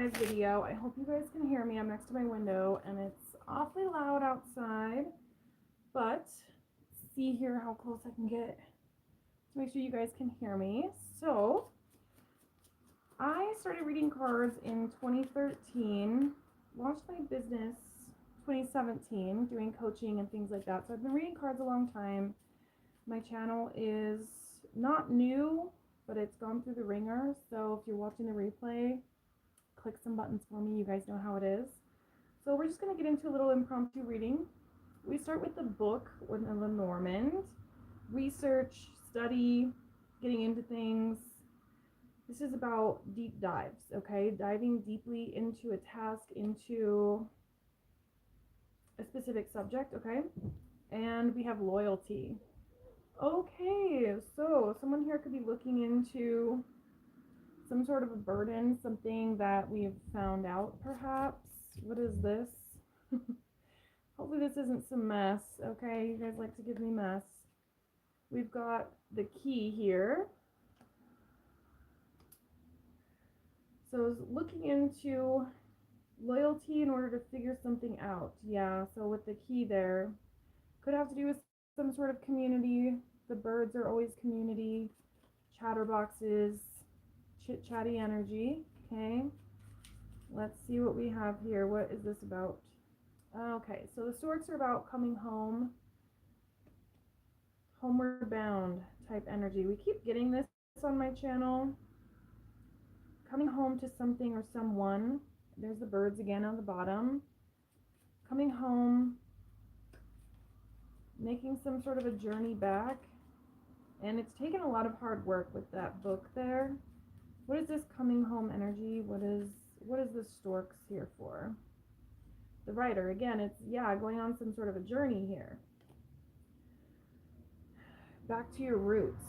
live video. I hope you guys can hear me. I'm next to my window and it's awfully loud outside, but see here how close I can get to make sure you guys can hear me. So I started reading cards in 2013, launched my business 2017, doing coaching and things like that. So I've been reading cards a long time. My channel is not new, but it's gone through the ringer. So if you're watching the replay, click some buttons for me. You guys know how it is. So we're just going to get into a little impromptu reading. We start with the book with Lenormand. Research, study, getting into things. This is about deep dives, okay? Diving deeply into a task, into a specific subject, okay? And we have loyalty. Okay, so someone here could be looking into some sort of a burden, something that we've found out perhaps. What is this? Hopefully this isn't some mess, okay? You guys like to give me mess. We've got the key here. So I was looking into loyalty in order to figure something out. Yeah, so with the key there, could have to do with some sort of community. The birds are always community. Chatterboxes, chit-chatty energy. Okay, let's see what we have here. What is this about? Okay, so the storks are about coming home, homeward bound type energy. We keep getting this on my channel. Coming home to something or someone. There's the birds again on the bottom. Coming home, making some sort of a journey back. And it's taken a lot of hard work with that book there. What is this coming home energy? What is the storks here for? The writer, again, it's, yeah, going on some sort of a journey here. Back to your roots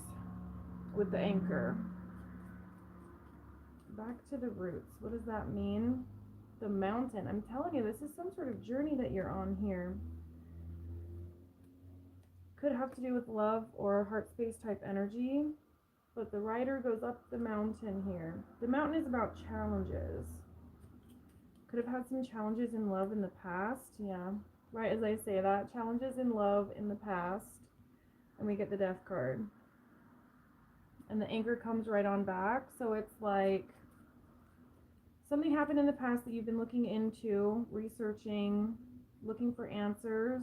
with the anchor. Back to the roots. What does that mean? The mountain. I'm telling you, this is some sort of journey that you're on here. Could have to do with love or heart space type energy. But the writer goes up the mountain here. The mountain is about challenges. Could have had some challenges in love in the past. Yeah, right as I say that. Challenges in love in the past. And we get the death card. And the anchor comes right on back. So it's like something happened in the past that you've been looking into, researching, looking for answers,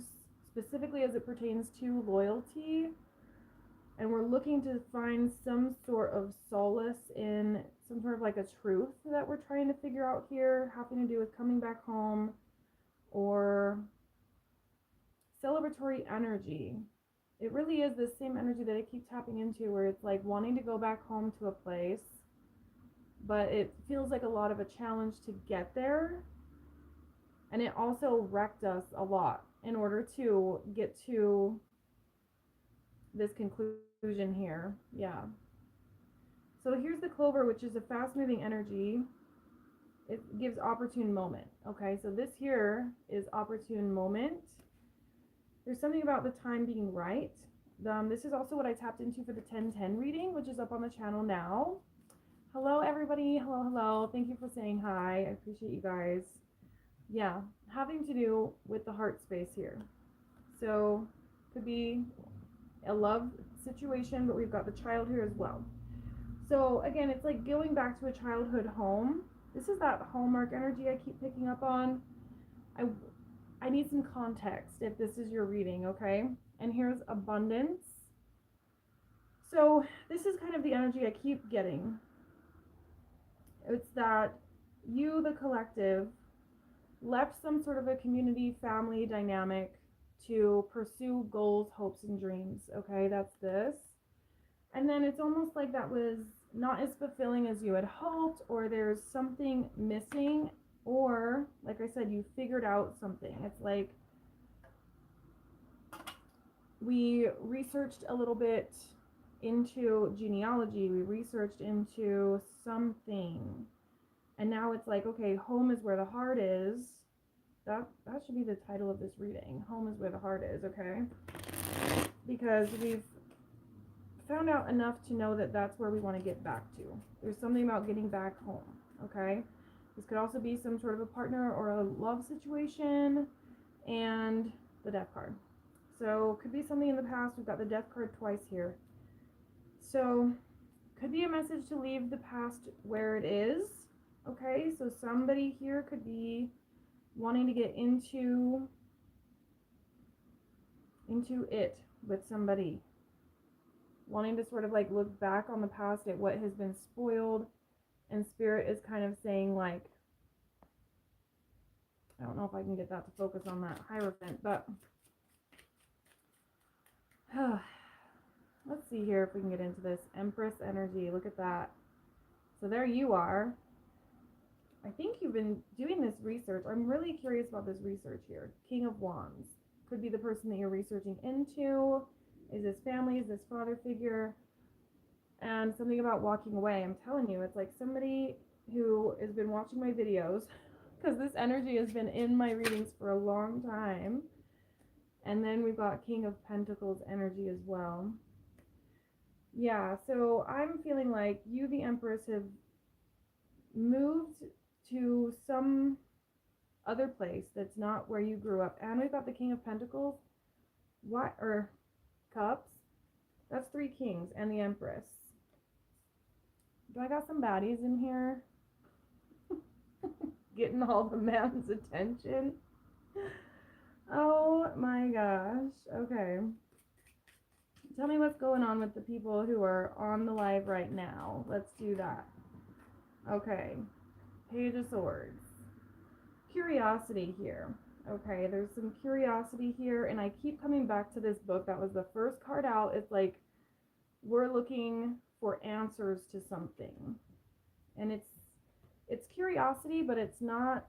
specifically as it pertains to loyalty. And we're looking to find some sort of solace in some sort of like a truth that we're trying to figure out here, having to do with coming back home or celebratory energy. It really is the same energy that I keep tapping into, where it's like wanting to go back home to a place, but it feels like a lot of a challenge to get there. And it also wrecked us a lot in order to get to this conclusion here. Yeah. So here's the clover, which is a fast moving energy. It gives opportune moment. Okay, so this here is opportune moment. There's something about the time being right. This is also what I tapped into for the 1010 reading, which is up on the channel now. Hello everybody. Hello, hello. Thank you for saying hi. I appreciate you guys. Yeah, having to do with the heart space here. So could be a love situation, but we've got the child here as well. So again, it's like going back to a childhood home. This is that hallmark energy I keep picking up on. I need some context if this is your reading, okay? And here's abundance. So this is kind of the energy I keep getting. It's that you, the collective, left some sort of a community family dynamic to pursue goals, hopes, and dreams, okay? That's this. And then it's almost like that was not as fulfilling as you had hoped, or there's something missing, or like I said, you figured out something. It's like we researched a little bit into genealogy, we researched into something, and now it's like, okay, home is where the heart is. That should be the title of this reading. Home is where the heart is, okay? Because we've found out enough to know that that's where we want to get back to. There's something about getting back home, okay? This could also be some sort of a partner or a love situation, and the Death card. So could be something in the past. We've got the Death card twice here. So could be a message to leave the past where it is. Okay, so somebody here could be wanting to get into it with somebody, wanting to sort of like look back on the past at what has been spoiled, and Spirit is kind of saying, like, I don't know if I can get that to focus on that Hierophant, but let's see here if we can get into this Empress energy. Look at that. So there you are. I think you've been doing this research. I'm really curious about this research here. King of Wands. Could be the person that you're researching into. Is this family? Is this father figure? And something about walking away. I'm telling you, it's like somebody who has been watching my videos, because this energy has been in my readings for a long time. And then we've got King of Pentacles energy as well. Yeah, so I'm feeling like you, the Empress, have moved to some other place that's not where you grew up. And we've got the King of Pentacles. What? Or Cups. That's 3 kings and the Empress. Do I got some baddies in here? Getting all the man's attention. Oh my gosh. Okay. Tell me what's going on with the people who are on the live right now. Let's do that. Okay. Page of Swords. Curiosity here. Okay, there's some curiosity here, and I keep coming back to this book. That was the first card out. It's like we're looking for answers to something. And it's curiosity, but it's not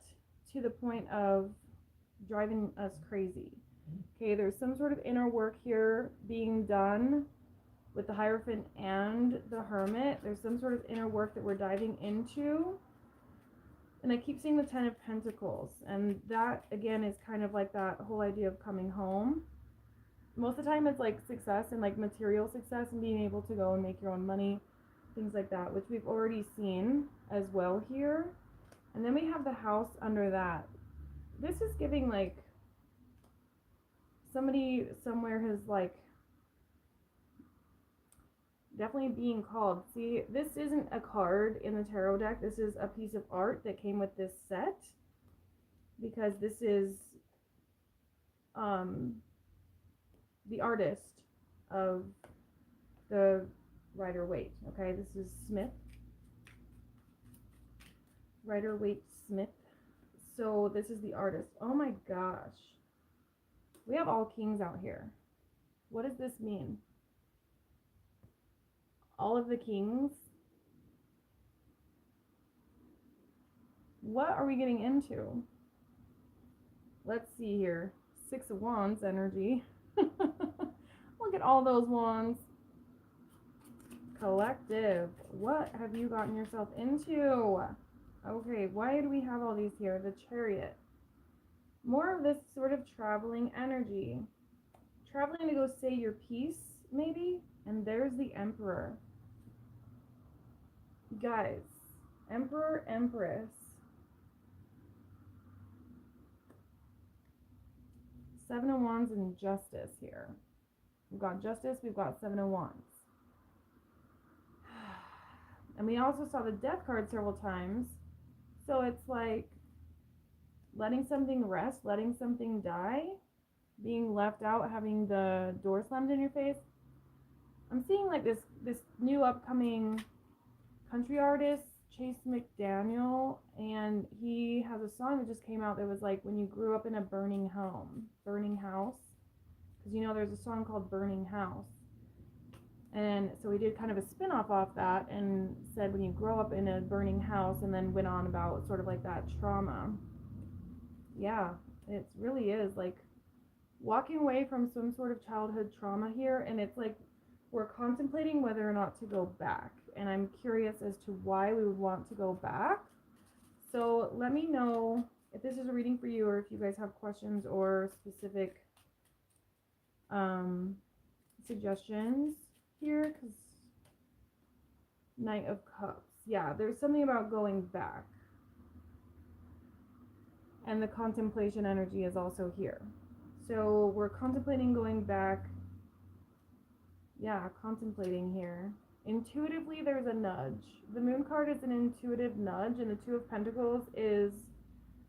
to the point of driving us crazy. Okay, there's some sort of inner work here being done with the Hierophant and the Hermit. There's some sort of inner work that we're diving into. And I keep seeing the 10 of Pentacles. And that, again, is kind of like that whole idea of coming home. Most of the time it's like success and like material success and being able to go and make your own money. Things like that, which we've already seen as well here. And then we have the House under that. This is giving like somebody somewhere has like definitely being called. See, this isn't a card in the tarot deck. This is a piece of art that came with this set, because this is the artist of the Rider-Waite. Okay, this is Smith. Rider-Waite Smith. So this is the artist. Oh my gosh. We have all kings out here. What does this mean? All of the kings? What are we getting into? Let's see here. 6 of Wands energy. Look at all those wands. Collective. What have you gotten yourself into? Okay, why do we have all these here? The Chariot. More of this sort of traveling energy. Traveling to go say your piece, maybe? And there's the Emperor. Guys, Emperor, Empress. 7 of Wands and Justice here. We've got Justice, we've got 7 of Wands. And we also saw the Death card several times. So it's like letting something rest, letting something die, being left out, having the door slammed in your face. I'm seeing like this new upcoming country artist, Chase McDaniel, and he has a song that just came out that was like when you grew up in a burning home, burning house. Because you know there's a song called Burning House. And so he did kind of a spin-off off that and said when you grow up in a burning house, and then went on about sort of like that trauma. Yeah, it really is like walking away from some sort of childhood trauma here, and it's like we're contemplating whether or not to go back. And I'm curious as to why we would want to go back. So let me know if this is a reading for you, or if you guys have questions or specific suggestions here, because Knight of Cups. Yeah, there's something about going back. And the contemplation energy is also here. So we're contemplating going back. Yeah, contemplating here. Intuitively, there's a nudge. The moon card is an intuitive nudge, and the two of pentacles is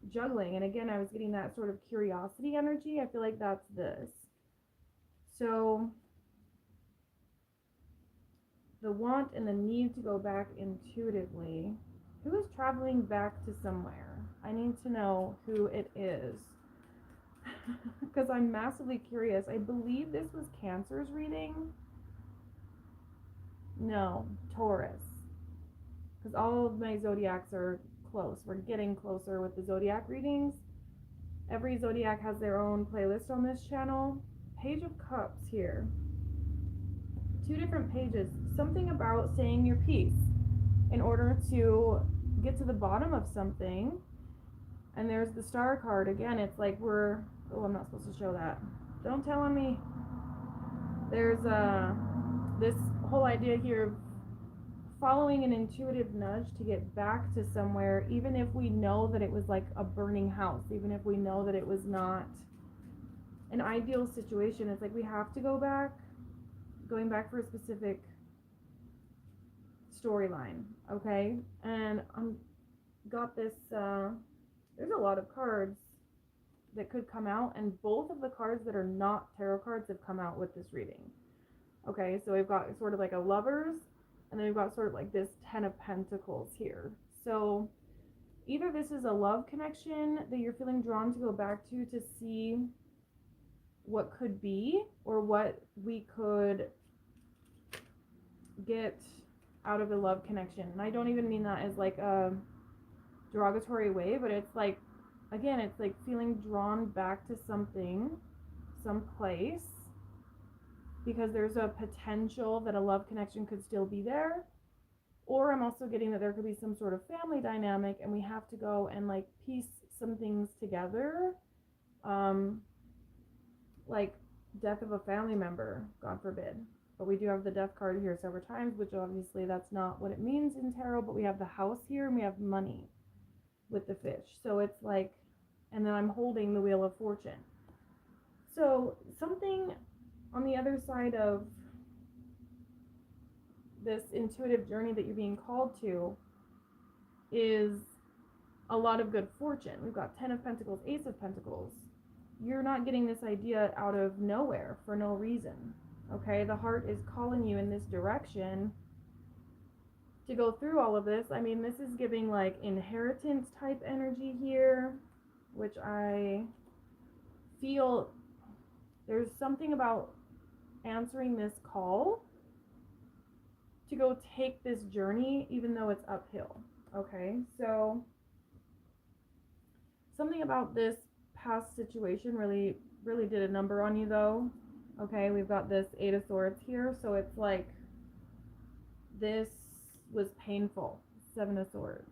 juggling. And again, I was getting that sort of curiosity energy. I feel like that's this. So the want and the need to go back intuitively. Who is traveling back to somewhere? I need to know who it is. Because I'm massively curious. I believe this was Cancer's reading. No, Taurus. Because all of my zodiacs are close. We're getting closer with the zodiac readings. Every zodiac has their own playlist on this channel. Page of Cups here. 2 different pages. Something about saying your piece in order to get to the bottom of something. And there's the Star card. Again, it's like we're... Oh, I'm not supposed to show that. Don't tell on me. There's this whole idea here of following an intuitive nudge to get back to somewhere, even if we know that it was like a burning house, even if we know that it was not an ideal situation. It's like we have to go back, going back for a specific storyline, okay? And got this, there's a lot of cards that could come out, and both of the cards that are not tarot cards have come out with this reading. Okay, so we've got sort of like a Lovers, and then we've got sort of like this 10 of Pentacles here. So either this is a love connection that you're feeling drawn to go back to see what could be, or what we could get out of a love connection. And I don't even mean that as like a derogatory way, but it's like, again, it's like feeling drawn back to something, some place, because there's a potential that a love connection could still be there. Or I'm also getting that there could be some sort of family dynamic, and we have to go and like piece some things together, like death of a family member, God forbid. But we do have the death card here several times, which obviously that's not what it means in tarot, but we have the house here, and we have money with the fish. So it's like, and then I'm holding the Wheel of Fortune. So something on the other side of this intuitive journey that you're being called to is a lot of good fortune. We've got 10 of Pentacles, Ace of Pentacles. You're not getting this idea out of nowhere for no reason. Okay, the heart is calling you in this direction to go through all of this. I mean, this is giving like inheritance type energy here, which I feel there's something about answering this call to go take this journey, even though it's uphill. Okay, so something about this past situation really did a number on you though. Okay, we've got this 8 of Swords here, so it's like this was painful. 7 of Swords.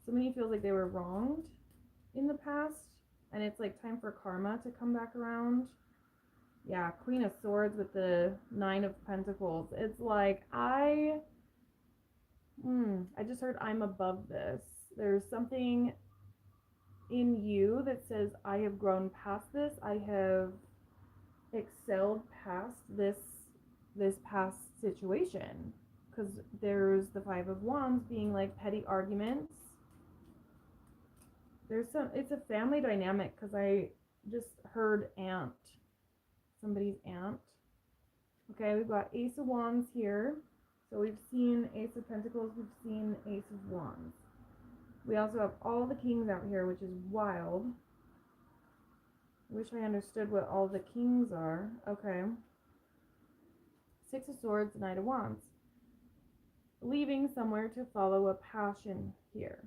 Somebody feels like they were wronged in the past, and it's like time for karma to come back around. Yeah, Queen of Swords with the 9 of Pentacles. It's like, I just heard I'm above this. There's something in you that says, I have grown past this. I have excelled past this past situation. Because there's the 5 of Wands being like petty arguments. It's a family dynamic, because I just heard aunt. Somebody's aunt. Okay, we've got Ace of Wands here. So we've seen Ace of Pentacles, we've seen Ace of Wands. We also have all the kings out here, which is wild. Wish I understood what all the kings are. Okay. 6 of Swords, Knight of Wands. Leaving somewhere to follow a passion here.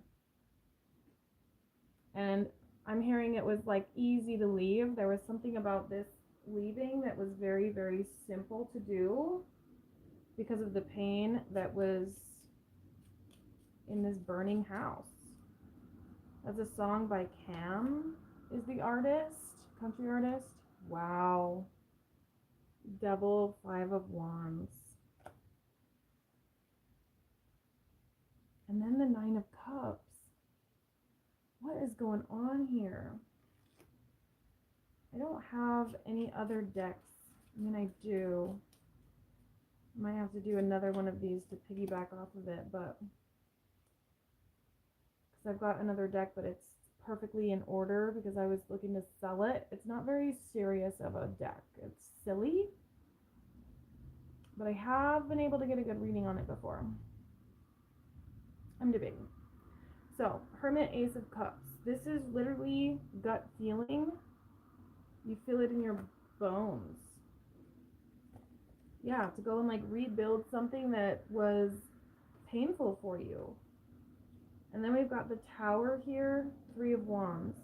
And I'm hearing it was like easy to leave. There was something about this leaving that was very, very simple to do because of the pain that was in this burning house. That's a song by Cam is the artist, country artist. Wow. Devil, 5 of Wands. And then the 9 of Cups. going on here? I don't have any other decks. I mean, I do. Might have to do another one of these to piggyback off of it, but because I've got another deck, but it's perfectly in order because I was looking to sell it. It's not very serious of a deck. It's silly, but I have been able to get a good reading on it before. I'm debating. So, Hermit, Ace of Cups. This is literally gut feeling. You feel it in your bones. Yeah, to go and like rebuild something that was painful for you. And then we've got the Tower here, Three of Wands.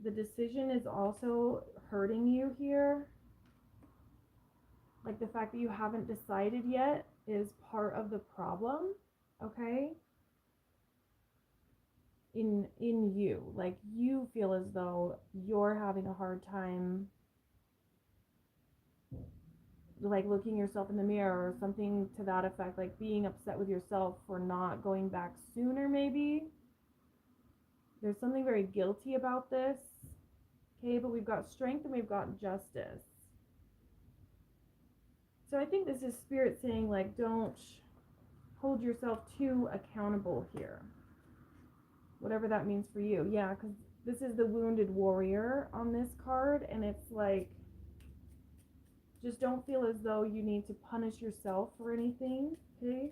The decision is also hurting you here. Like the fact that you haven't decided yet is part of the problem, okay? In you, like you feel as though you're having a hard time like looking yourself in the mirror or something to that effect, like being upset with yourself for not going back sooner. Maybe there's something very guilty about this, okay? But we've got Strength and we've got Justice. So I think this is Spirit saying like don't hold yourself too accountable here, whatever that means for you. Yeah, because this is the Wounded Warrior on this card, and it's like just don't feel as though you need to punish yourself for anything, okay?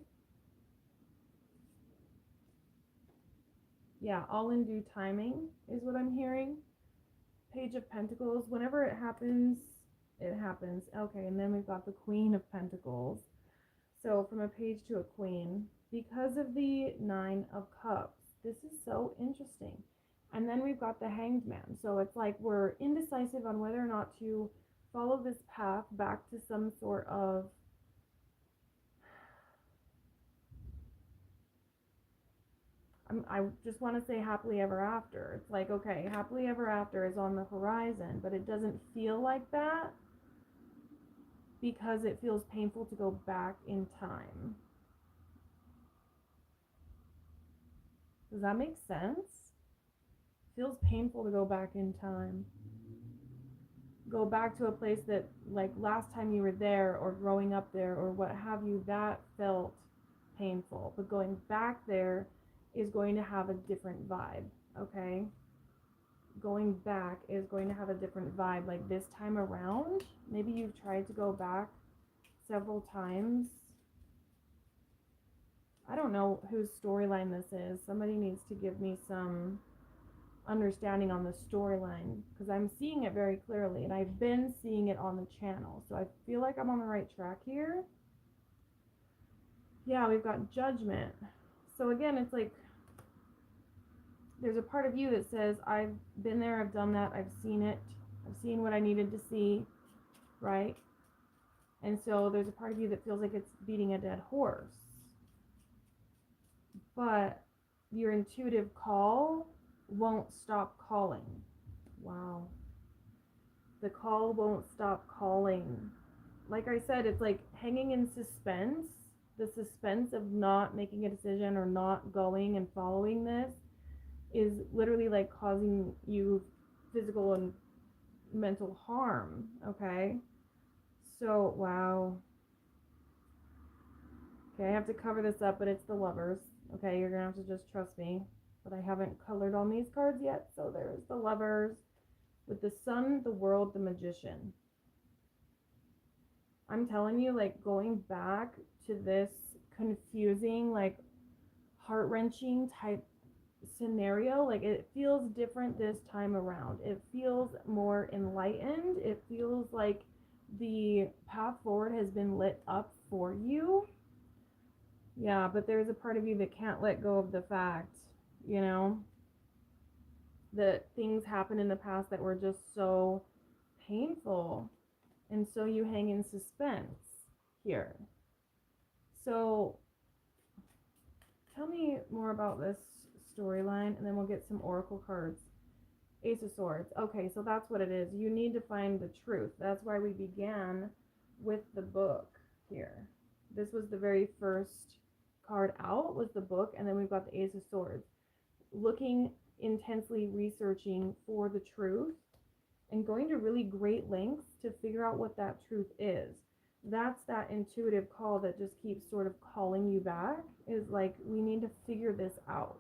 Yeah, all in due timing is what I'm hearing. Page of Pentacles, whenever it happens, it happens. Okay, and then we've got the Queen of Pentacles. So from a page to a queen, because of the Nine of Cups, this is so interesting. And then we've got the Hanged Man. So it's like we're indecisive on whether or not to follow this path back to some sort of I just want to say happily ever after. It's like, okay, happily ever after is on the horizon, but it doesn't feel like that because it feels painful to go back in time. Does that make sense? It feels painful to go back in time. Go back to a place that, like, last time you were there or growing up there or what have you, that felt painful. But going back there is going to have a different vibe, okay? Going back is going to have a different vibe. Like this time around, maybe you've tried to go back several times. I don't know whose storyline this is. Somebody needs to give me some understanding on the storyline because I'm seeing it very clearly and I've been seeing it on the channel. So I feel like I'm on the right track here. Yeah, we've got Judgment. So again, it's like there's a part of you that says, I've been there, I've done that, I've seen it, I've seen what I needed to see, right? And so there's a part of you that feels like it's beating a dead horse. But your intuitive call won't stop calling. Wow. The call won't stop calling. Like I said, it's like hanging in suspense. The suspense of not making a decision or not going and following this is literally like causing you physical and mental harm, okay? So, wow. Okay, I have to cover this up, but it's the Lovers. Okay, you're gonna have to just trust me. But I haven't colored on these cards yet, so there's the Lovers. With the Sun, the World, the Magician. I'm telling you, like, going back to this confusing, like, heart-wrenching type scenario, like it feels different this time around. It feels more enlightened. It feels like the path forward has been lit up for you. Yeah, but there's a part of you that can't let go of the fact, you know, that things happened in the past that were just so painful, and so you hang in suspense here. So tell me more about this storyline, and then we'll get some oracle cards. Ace of Swords. Okay, so that's what it is. You need to find the truth. That's why we began with the book here. This was the very first card out was the book, and then we've got the Ace of Swords. Looking intensely, researching for the truth, and going to really great lengths to figure out what that truth is. That's that intuitive call that just keeps sort of calling you back, is like, we need to figure this out.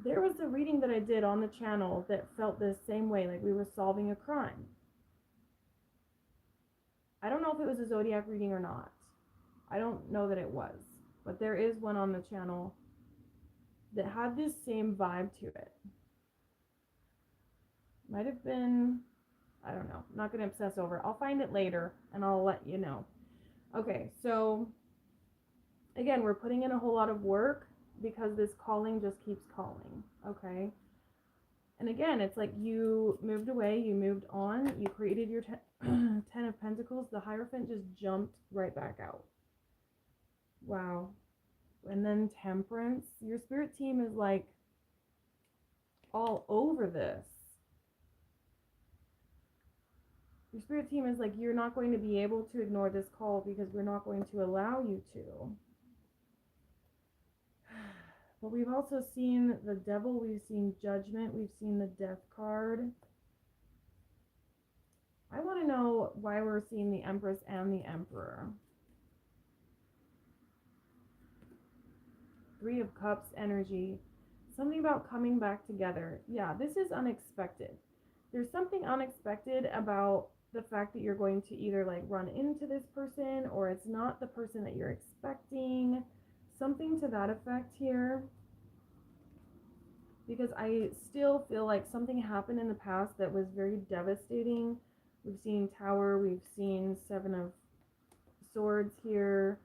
There was a reading that I did on the channel that felt the same way, like we were solving a crime. I don't know if it was a zodiac reading or not. I don't know that it was, but there is one on the channel that had this same vibe to it. Might have been, I don't know, I'm not going to obsess over it. I'll find it later and I'll let you know. Okay, so again, we're putting in a whole lot of work because this calling just keeps calling, okay? And again, it's like you moved away, you moved on, you created your 10 of Pentacles. The Hierophant just jumped right back out. Wow. And then Temperance. Your spirit team is like all over this. Your spirit team is like, you're not going to be able to ignore this call because we're not going to allow you to. But we've also seen the Devil, we've seen Judgment, we've seen the Death card. I want to know why we're seeing the Empress and the Emperor. Three of Cups energy. Something about coming back together. Yeah, this is unexpected. There's something unexpected about the fact that you're going to either like run into this person, or it's not the person that you're expecting. Something to that effect here. Because I still feel like something happened in the past that was very devastating. We've seen Tower, we've seen Seven of Swords here.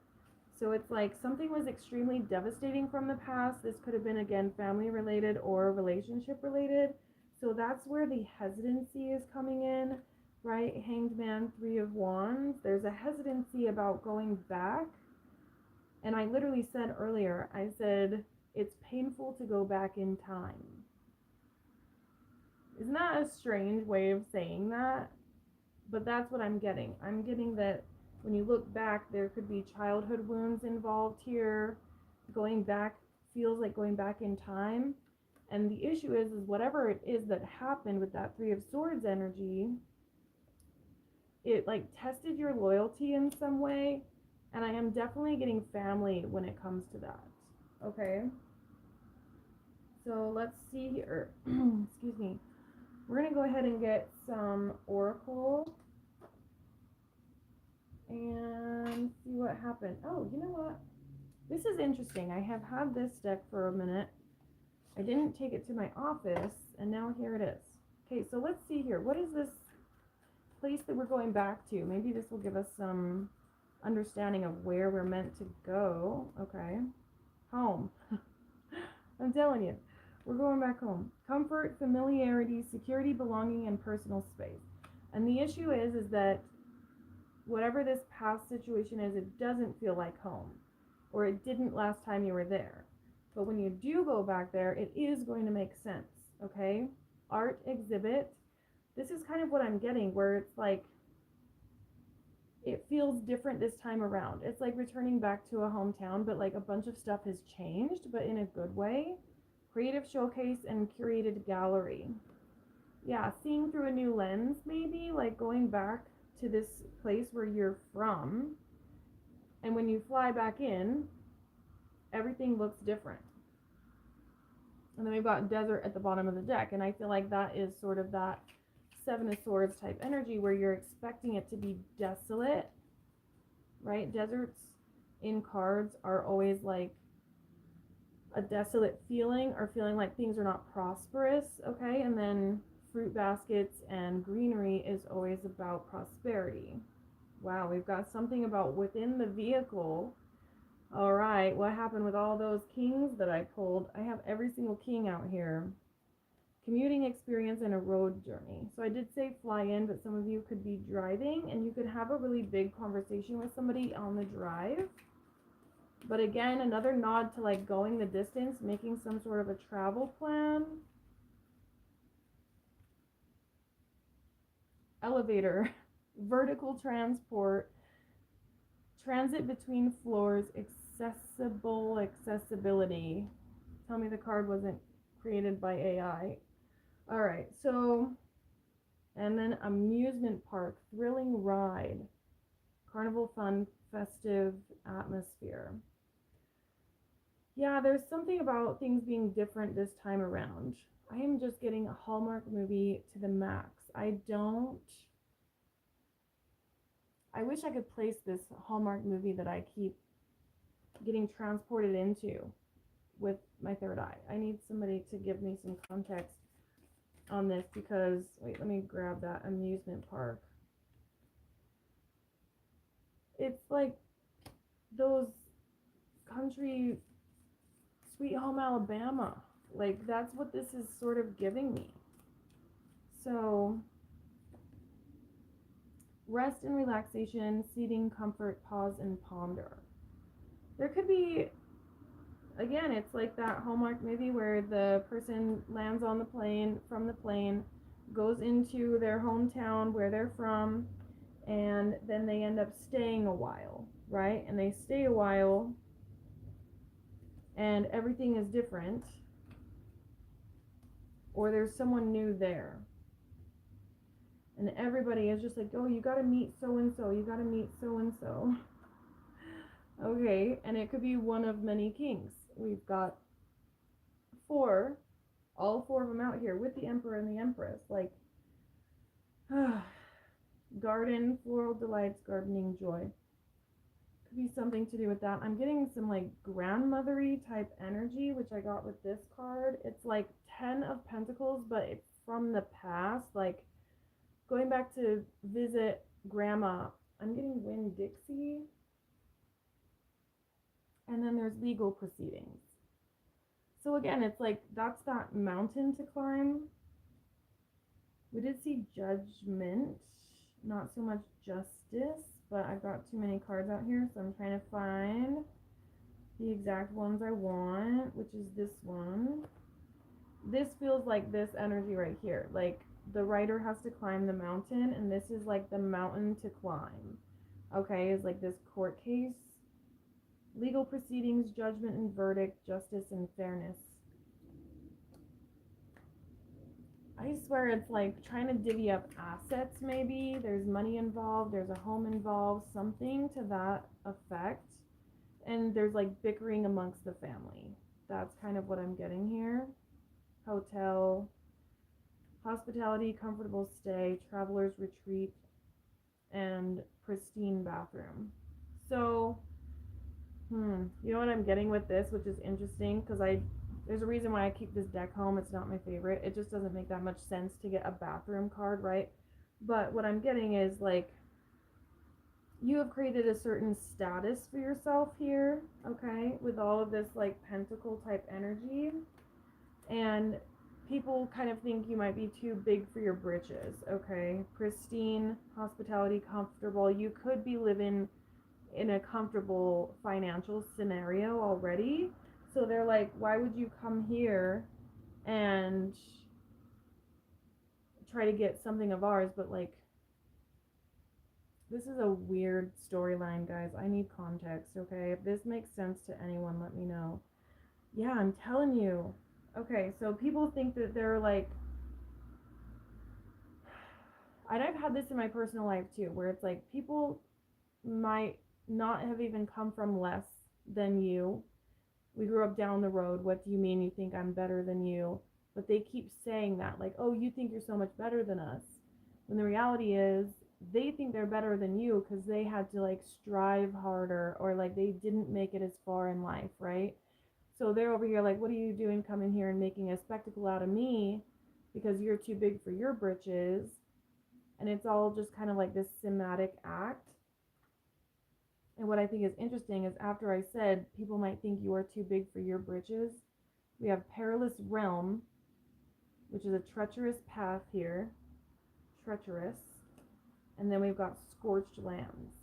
So it's like something was extremely devastating from the past. This could have been, again, family related or relationship related. So that's where the hesitancy is coming in, right? Hanged Man, Three of Wands. There's a hesitancy about going back. And I literally said earlier, I said, it's painful to go back in time. Isn't that a strange way of saying that? But that's what I'm getting. I'm getting that when you look back, there could be childhood wounds involved here. Going back feels like going back in time. And the issue is whatever it is that happened with that Three of Swords energy, it like tested your loyalty in some way. And I am definitely getting family when it comes to that. Okay? So let's see here. Excuse me. We're going to go ahead and get some Oracle and see what happened. Oh, you know what? This is interesting. I have had this deck for a minute. I didn't take it to my office, and now here it is. Okay, so let's see here. What is this place that we're going back to? Maybe this will give us some understanding of where we're meant to go. Okay. Home. I'm telling you. We're going back home. Comfort, familiarity, security, belonging, and personal space. And the issue is that whatever this past situation is, it doesn't feel like home. Or it didn't last time you were there. But when you do go back there, it is going to make sense. Okay? Art exhibit. This is kind of what I'm getting, where it's like, it feels different this time around. It's like returning back to a hometown, but like a bunch of stuff has changed, but in a good way. Creative showcase and curated gallery. Yeah, seeing through a new lens, maybe, like going back to this place where you're from. And when you fly back in, everything looks different. And then we've got desert at the bottom of the deck. And I feel like that is sort of that Seven of Swords type energy where you're expecting it to be desolate, right? Deserts in cards are always like a desolate feeling, or feeling like things are not prosperous, okay? And then fruit baskets and greenery is always about prosperity. Wow, we've got something about within the vehicle. All right, what happened with all those kings that I pulled? I have every single king out here. Commuting experience and a road journey. So I did say fly in, but some of you could be driving and you could have a really big conversation with somebody on the drive. But again, another nod to like going the distance, making some sort of a travel plan. Elevator, vertical transport, transit between floors, accessibility. Tell me the card wasn't created by AI. All right, so, and then amusement park, thrilling ride, carnival fun, festive atmosphere. Yeah, there's something about things being different this time around. I am just getting a Hallmark movie to the max. I wish I could place this Hallmark movie that I keep getting transported into with my third eye. I need somebody to give me some context on this because, wait, let me grab that amusement park. It's like those country Sweet Home Alabama. Like, that's what this is sort of giving me. So, rest and relaxation, seating, comfort, pause, and ponder. There could be, again, it's like that Hallmark movie where the person lands on the plane, from the plane, goes into their hometown where they're from, and then they end up staying a while, right? And they stay a while, and everything is different, or there's someone new there. And everybody is just like, oh, you gotta meet so and so, you gotta meet so and so. Okay, and it could be one of many kings. We've got all four of them out here with the emperor and the empress. Like, garden, floral delights, gardening joy. Could be something to do with that. I'm getting some like grandmothery type energy, which I got with this card. It's like 10 of Pentacles, but it's from the past, like going back to visit grandma. I'm getting Winn-Dixie. And then there's legal proceedings. So again, it's like that's that mountain to climb. We did see judgment, not so much justice, but I've got too many cards out here, so I'm trying to find the exact ones I want, which is this one. This feels like this energy right here. Like the writer has to climb the mountain, and this is like the mountain to climb. Okay, is like this court case. Legal proceedings, judgment and verdict, justice and fairness. I swear it's like trying to divvy up assets maybe. There's money involved, there's a home involved, something to that effect. And there's like bickering amongst the family. That's kind of what I'm getting here. Hotel, hospitality, comfortable stay, traveler's retreat, and pristine bathroom. So you know what I'm getting with this, which is interesting, because there's a reason why I keep this deck home. It's not my favorite. It just doesn't make that much sense to get a bathroom card, right? But what I'm getting is like you have created a certain status for yourself here, okay, with all of this like pentacle type energy, and people kind of think you might be too big for your britches, okay? Pristine, hospitality, comfortable. You could be living in a comfortable financial scenario already, so they're like, why would you come here and try to get something of ours? But like, this is a weird storyline, guys. I need context, okay? If this makes sense to anyone, let me know. Yeah, I'm telling you. Okay, so people think that they're like, and I've had this in my personal life too, where it's like people might not have even come from less than you. We grew up down the road. What do you mean you think I'm better than you? But they keep saying that, like, oh, you think you're so much better than us. When the reality is, they think they're better than you because they had to like strive harder, or like they didn't make it as far in life, right? So they're over here like, what are you doing coming here and making a spectacle out of me because you're too big for your britches? And it's all just kind of like this somatic act. And what I think is interesting is after I said people might think you are too big for your britches, we have perilous realm, which is a treacherous path here. Treacherous. And then we've got scorched lands.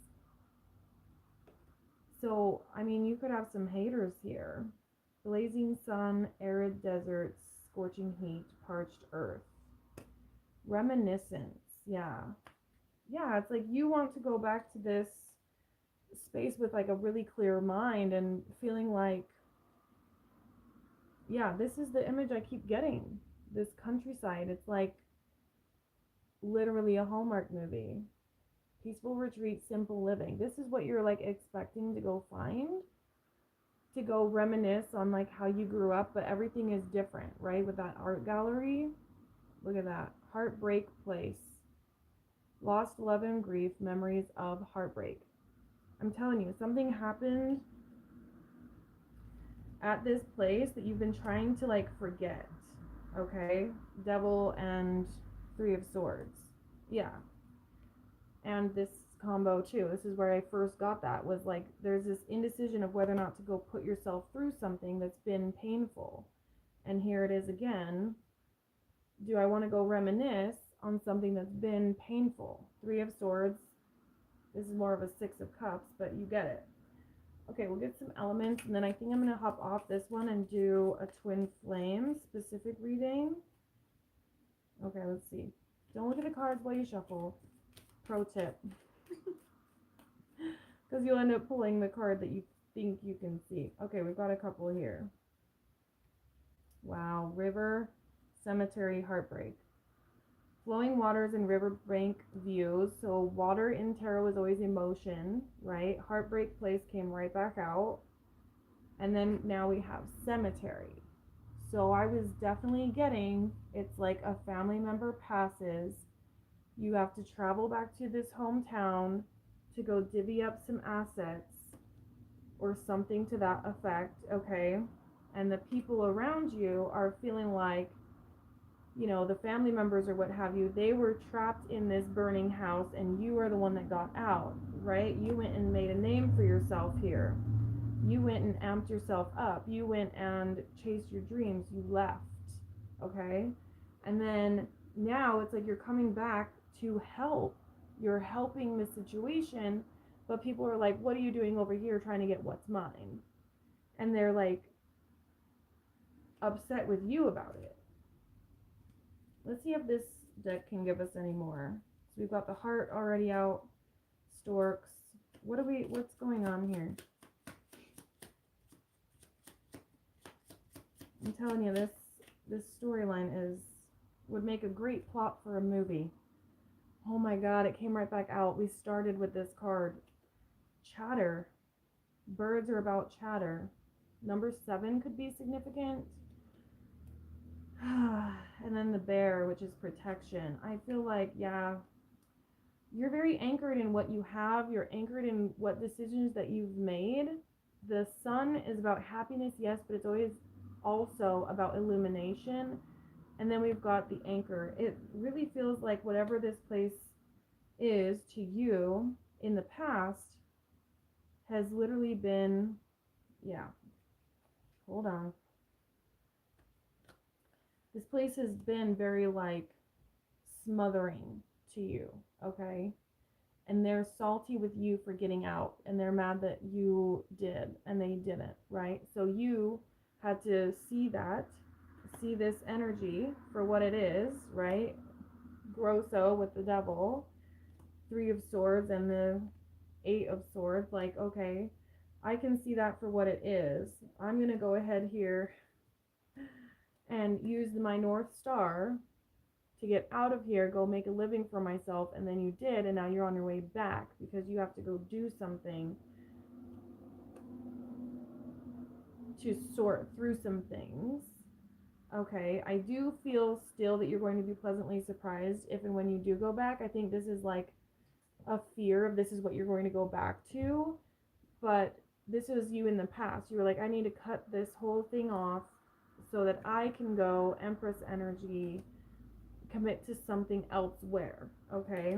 So, I mean, you could have some haters here. Blazing sun, arid deserts, scorching heat, parched earth. Reminiscence. Yeah. Yeah, it's like you want to go back to this space with like a really clear mind and feeling like, yeah, this is the image I keep getting. This countryside, it's like literally a Hallmark movie. Peaceful retreat, simple living. This is what you're like expecting to go find, to go reminisce on like how you grew up, but everything is different, right? With that art gallery, look at that. Heartbreak place. Lost love and grief, memories of heartbreak. I'm telling you, something happened at this place that you've been trying to like forget. Okay? Devil and Three of Swords. Yeah. And this combo too. This is where I first got that, was like there's this indecision of whether or not to go put yourself through something that's been painful. And here it is again. Do I want to go reminisce on something that's been painful? Three of Swords. This is more of a Six of Cups, but you get it. Okay, we'll get some elements, and then I think I'm going to hop off this one and do a Twin Flame specific reading. Okay, let's see. Don't look at the cards while you shuffle. Pro tip. Because you'll end up pulling the card that you think you can see. Okay, we've got a couple here. Wow, River, Cemetery, Heartbreak. Flowing waters and riverbank views. So water in tarot is always emotion, right? Heartbreak place came right back out. And then now we have cemetery. So I was definitely getting, it's like a family member passes. You have to travel back to this hometown to go divvy up some assets or something to that effect, okay? And the people around you are feeling like, you know, the family members or what have you, they were trapped in this burning house and you are the one that got out, right? You went and made a name for yourself here. You went and amped yourself up. You went and chased your dreams. You left, okay? And then now it's like you're coming back to help. You're helping the situation, but people are like, what are you doing over here trying to get what's mine? And they're like upset with you about it. Let's see if this deck can give us any more. So we've got the heart already out, storks. What's going on here? I'm telling you, this storyline would make a great plot for a movie. Oh my god, it came right back out. We started with this card. Chatter. Birds are about chatter. Number 7 could be significant. And then the bear, which is protection. I feel like, yeah, you're very anchored in what you have. You're anchored in what decisions that you've made. The sun is about happiness, yes, but it's always also about illumination. And then we've got the anchor. It really feels like whatever this place is to you in the past has literally been, yeah, hold on. This place has been very like smothering to you, okay? And they're salty with you for getting out, and they're mad that you did and they didn't, right? So you had to see this energy for what it is, right? Grosso with the devil, 3 of Swords and the 8 of Swords, like, okay, I can see that for what it is. I'm gonna go ahead here and use my North Star to get out of here, go make a living for myself. And then you did, and now you're on your way back because you have to go do something to sort through some things. Okay, I do feel still that you're going to be pleasantly surprised if and when you do go back. I think this is like a fear of this is what you're going to go back to, but this was you in the past. You were like, I need to cut this whole thing off so that I can go Empress energy, commit to something elsewhere, okay?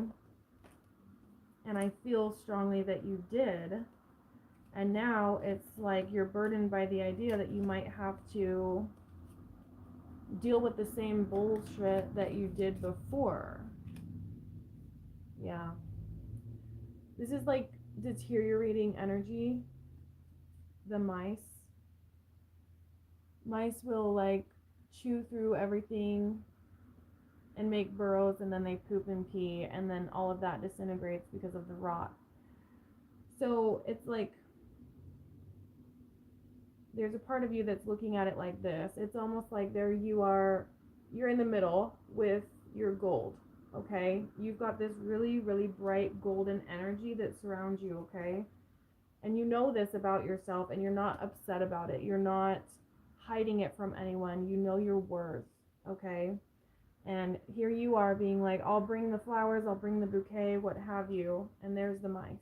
And I feel strongly that you did. And now it's like you're burdened by the idea that you might have to deal with the same bullshit that you did before. Yeah. This is like deteriorating energy. The mice. Mice will like chew through everything and make burrows, and then they poop and pee, and then all of that disintegrates because of the rot. So it's like there's a part of you that's looking at it like this. It's almost like there you are, you're in the middle with your gold, okay? You've got this really, really bright golden energy that surrounds you, okay? And you know this about yourself and you're not upset about it. You're not hiding it from anyone. You know your worth, okay? And here you are being like, I'll bring the flowers, I'll bring the bouquet, what have you. And there's the mice.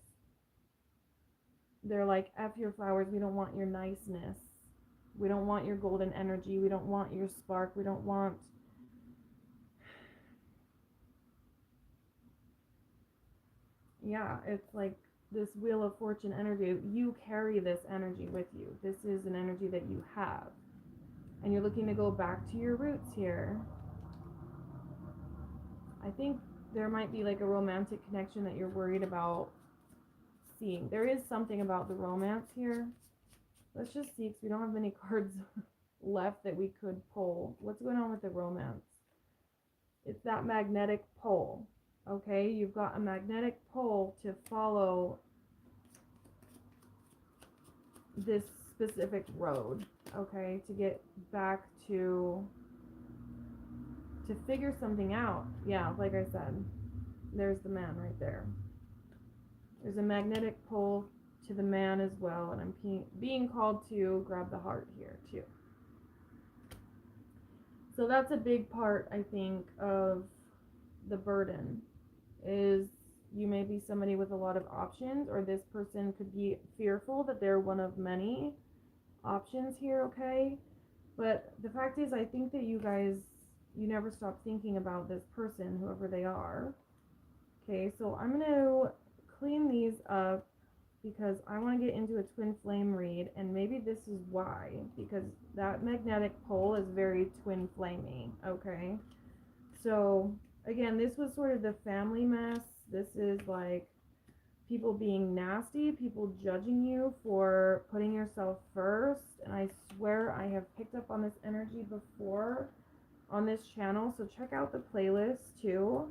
They're like, F your flowers, we don't want your niceness. We don't want your golden energy. We don't want your spark. We don't want... Yeah, it's like this Wheel of Fortune energy. You carry this energy with you. This is an energy that you have. And you're looking to go back to your roots here. I think there might be like a romantic connection that you're worried about seeing. There is something about the romance here. Let's just see, because we don't have many cards left that we could pull. What's going on with the romance? It's that magnetic pole. Okay, you've got a magnetic pole to follow this specific road, okay, to get back to figure something out. Yeah, like I said, there's the man right there. There's a magnetic pole to the man as well, and I'm being called to grab the heart here too. So that's a big part, I think, of the burden, is you may be somebody with a lot of options, or this person could be fearful that they're one of many options here, okay? But the fact is, I think that you guys, you never stop thinking about this person, whoever they are. Okay, so I'm going to clean these up because I want to get into a twin flame read, and maybe this is why, because that magnetic pole is very twin flamey, okay? So again, this was sort of the family mess. This is like people being nasty, people judging you for putting yourself first, and I swear I have picked up on this energy before on this channel, so check out the playlist too.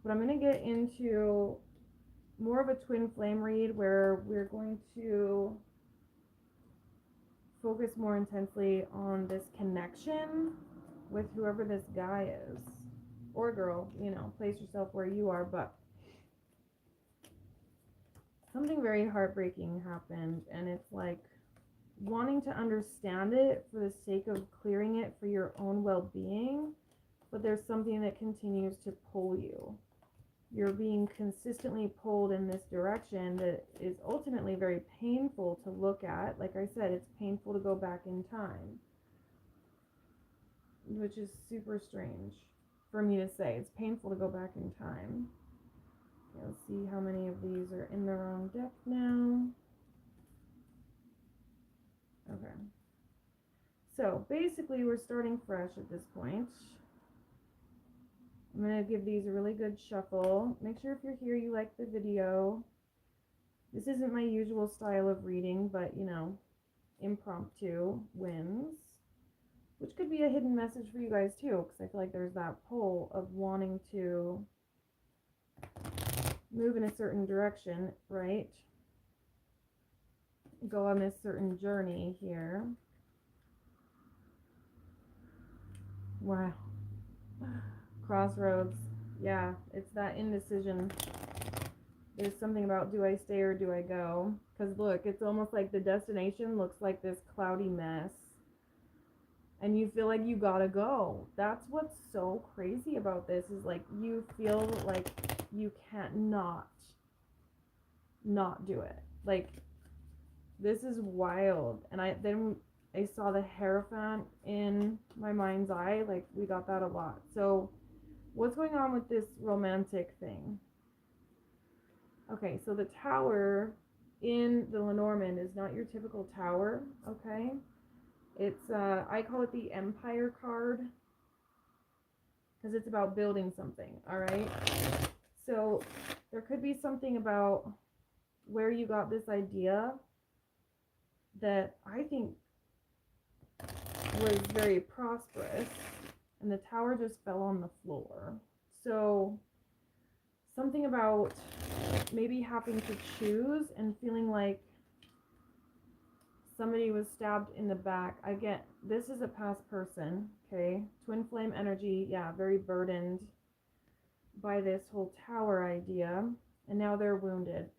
But I'm going to get into more of a twin flame read where we're going to focus more intensely on this connection with whoever this guy is, or girl, you know, place yourself where you are. But something very heartbreaking happened, and it's like wanting to understand it for the sake of clearing it for your own well-being, but there's something that continues to pull you. You're being consistently pulled in this direction that is ultimately very painful to look at. Like I said, it's painful to go back in time, which is super strange for me to say. It's painful to go back in time. Okay, let's see how many of these are in the wrong deck now. Okay. So basically we're starting fresh at this point. I'm going to give these a really good shuffle. Make sure if you're here you like the video. This isn't my usual style of reading, but you know, impromptu wins. Which could be a hidden message for you guys too, because I feel like there's that pull of wanting to move in a certain direction, right? Go on this certain journey here. Wow. Crossroads. Yeah, it's that indecision. There's something about, do I stay or do I go? Because look, it's almost like the destination looks like this cloudy mess, and you feel like you gotta go. That's what's so crazy about this, is like you feel like you can't not do it. Like, this is wild. And then I saw the Hierophant in my mind's eye. Like, we got that a lot. So what's going on with this romantic thing? Okay, so the tower in the Lenormand is not your typical tower, okay? It's, I call it the Empire card, because it's about building something, alright? So there could be something about where you got this idea that I think was very prosperous, and the tower just fell on the floor. So something about maybe having to choose and feeling like somebody was stabbed in the back. I get, this is a past person, okay? Twin flame energy, yeah, very burdened by this whole tower idea, and now they're wounded.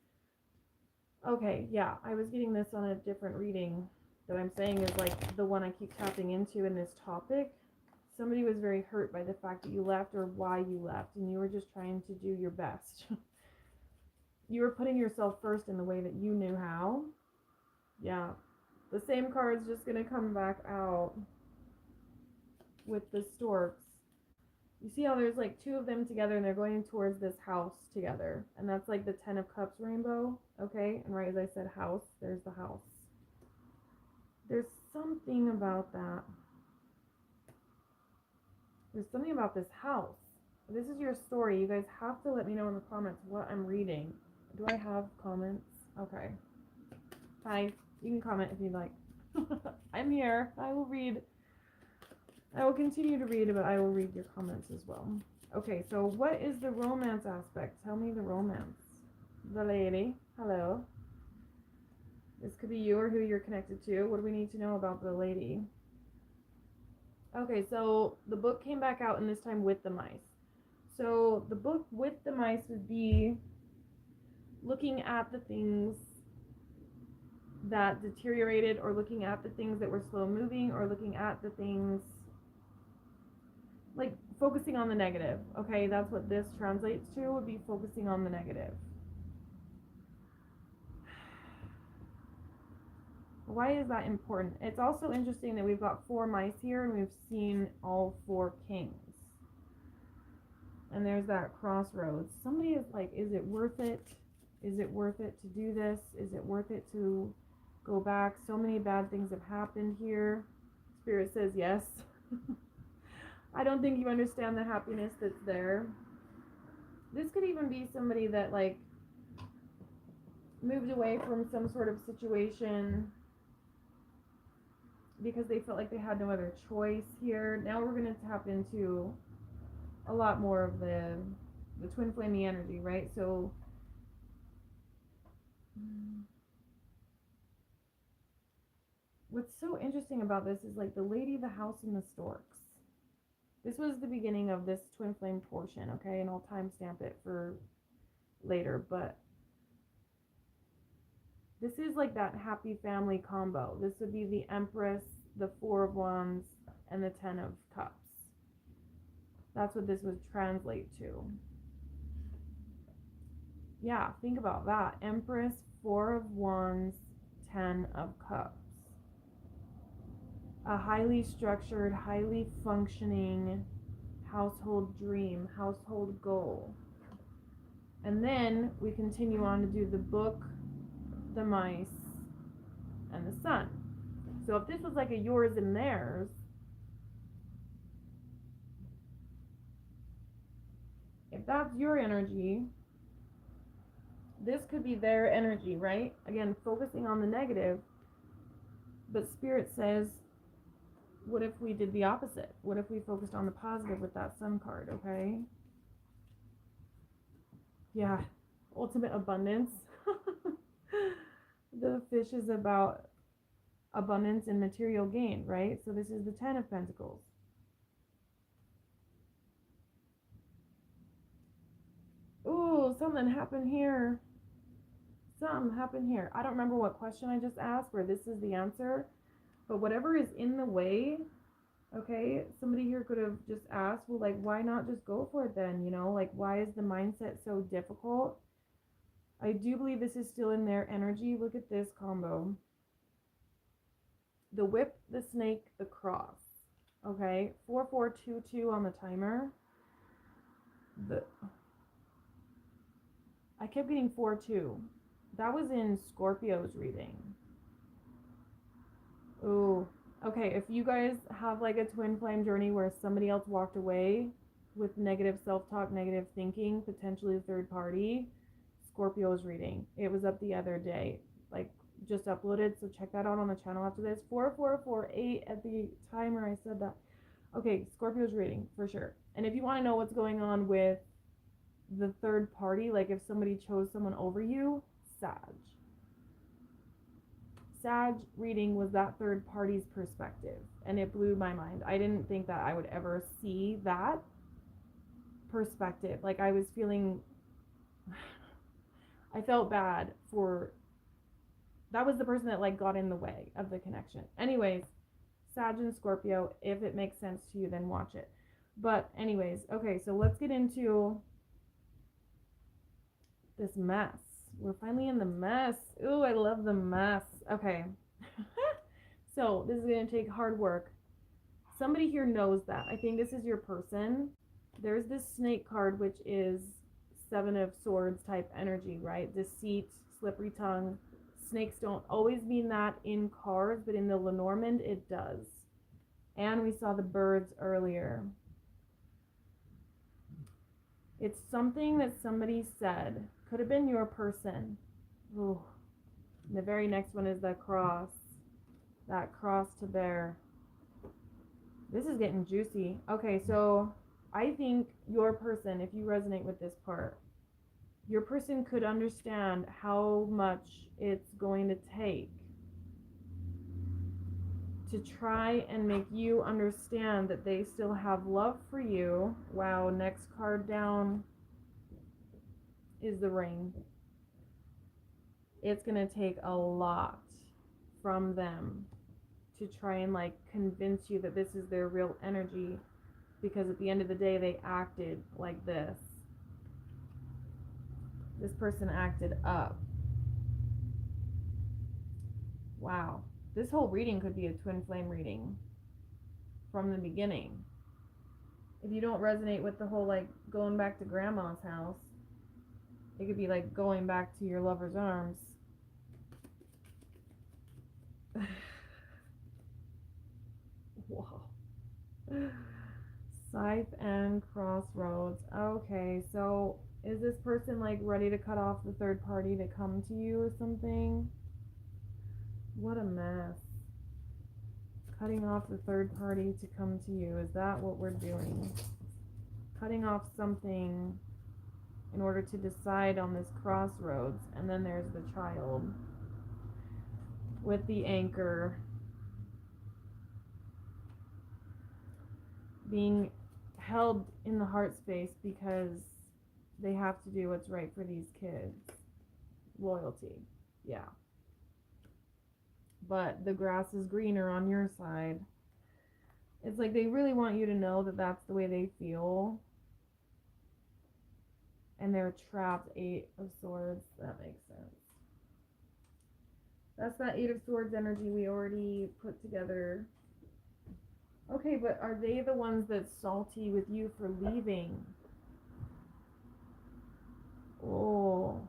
Okay, yeah, I was getting this on a different reading that I'm saying is like the one I keep tapping into in this topic. Somebody was very hurt by the fact that you left or why you left, and you were just trying to do your best. You were putting yourself first in the way that you knew how. Yeah, the same card's just gonna come back out with the storks. You see how there's like two of them together and they're going towards this house together, and that's like the 10 of Cups rainbow, okay? And right as I said house, there's the house. There's something about that. There's something about this house. This is your story. You guys have to let me know in the comments what I'm reading. Do I have comments? Okay. Hi. You can comment if you'd like. I'm here. I will read. I will continue to read, but I will read your comments as well. Okay, so what is the romance aspect? Tell me the romance. The lady. Hello. This could be you or who you're connected to. What do we need to know about the lady? Okay, so the book came back out, and this time with the mice. So the book with the mice would be looking at the things that deteriorated, or looking at the things that were slow moving, or looking at the things like focusing on the negative. Okay, that's what this translates to, would be focusing on the negative. Why is that important? It's also interesting that we've got 4 mice here, and we've seen all 4 kings. And there's that crossroads. Somebody is like, is it worth it? Is it worth it to do this? Is it worth it to go back? So many bad things have happened here. Spirit says yes. I don't think you understand the happiness that's there. This could even be somebody that like moved away from some sort of situation because they felt like they had no other choice here. Now we're going to tap into a lot more of the twin flamey energy, right? So what's so interesting about this is like the lady, the house, and the storks. This was the beginning of this twin flame portion, okay? And I'll timestamp it for later, but this is like that happy family combo. This would be the Empress, the 4 of Wands, and the 10 of Cups. That's what this would translate to. Yeah, think about that. Empress, 4 of Wands, 10 of Cups. A highly structured, highly functioning household dream, household goal. And then we continue on to do the book, the mice, and the sun. So if this was like a yours and theirs, if that's your energy, this could be their energy, right? Again, focusing on the negative. But Spirit says, what if we did the opposite? What if we focused on the positive with that sun card, okay? Yeah, ultimate abundance. The fish is about abundance and material gain, right? So this is the 10 of Pentacles. Ooh, something happened here. Something happened here. I don't remember what question I just asked where this is the answer, but whatever is in the way, okay, somebody here could have just asked, well, like, why not just go for it then? You know, like, why is the mindset so difficult? I do believe this is still in their energy. Look at this combo. The whip, the snake, the cross. Okay, 4422 on the timer. I kept getting 4-2. That was in Scorpio's reading. Ooh. Okay, if you guys have like a twin flame journey where somebody else walked away with negative self-talk, negative thinking, potentially a third party, Scorpio's reading. It was up the other day, like just uploaded, so check that out on the channel after this. 4448 at the timer I said that. Okay, Scorpio's reading for sure. And if you want to know what's going on with the third party, like if somebody chose someone over you, Sag. Sag reading was that third party's perspective, and it blew my mind. I didn't think that I would ever see that perspective. Like I was feeling, I felt bad for, that was the person that like got in the way of the connection. Anyways, Sag and Scorpio, if it makes sense to you, then watch it. But anyways, okay, so let's get into this mess. We're finally in the mess. Ooh, I love the mess. Okay. So this is going to take hard work. Somebody here knows that. I think this is your person. There's this snake card, which is Seven of Swords type energy, right? Deceit, slippery tongue. Snakes don't always mean that in cards, but in the Lenormand it does. And we saw the birds earlier. It's something that somebody said. Could have been your person. Ooh. And the very next one is the cross. That cross to bear. This is getting juicy. Okay, so I think your person, if you resonate with this part, your person could understand how much it's going to take to try and make you understand that they still have love for you. Wow, next card down is the ring. It's going to take a lot from them to try and like convince you that this is their real energy, because at the end of the day they acted like this. This person acted up. Wow. This whole reading could be a twin flame reading from the beginning. If you don't resonate with the whole like going back to grandma's house, it could be like going back to your lover's arms. Whoa. Scythe and crossroads. Okay, so is this person like ready to cut off the third party to come to you or something? What a mess. Cutting off the third party to come to you. Is that what we're doing? Cutting off something in order to decide on this crossroads. And then there's the child with the anchor. Being held in the heart space because they have to do what's right for these kids. Loyalty. Yeah. But the grass is greener on your side. It's like they really want you to know that that's the way they feel. And they're trapped. 8 of Swords. That makes sense. That's that 8 of Swords energy we already put together. Okay, but are they the ones that's salty with you for leaving? Oh.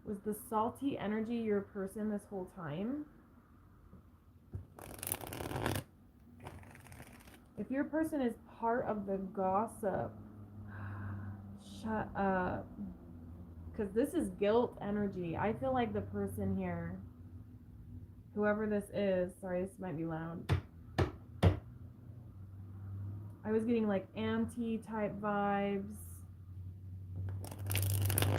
Was the salty energy your person this whole time? If your person is part of the gossip, shut up. Because this is guilt energy. I feel like the person here, whoever this is, sorry, this might be loud. I was getting like auntie type vibes.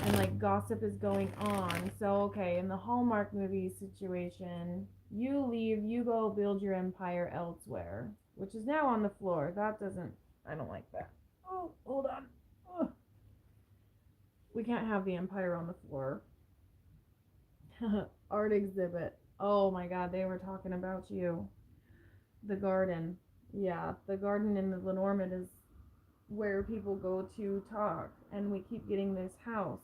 And like gossip is going on. So okay, in the Hallmark movie situation, you leave, you go build your empire elsewhere, which is now on the floor. That doesn't, I don't like that. Oh, hold on. Ugh. We can't have the empire on the floor. Art exhibit. Oh my god, they were talking about you. The garden. Yeah, the garden in the Lenormand is where people go to talk, and we keep getting this house.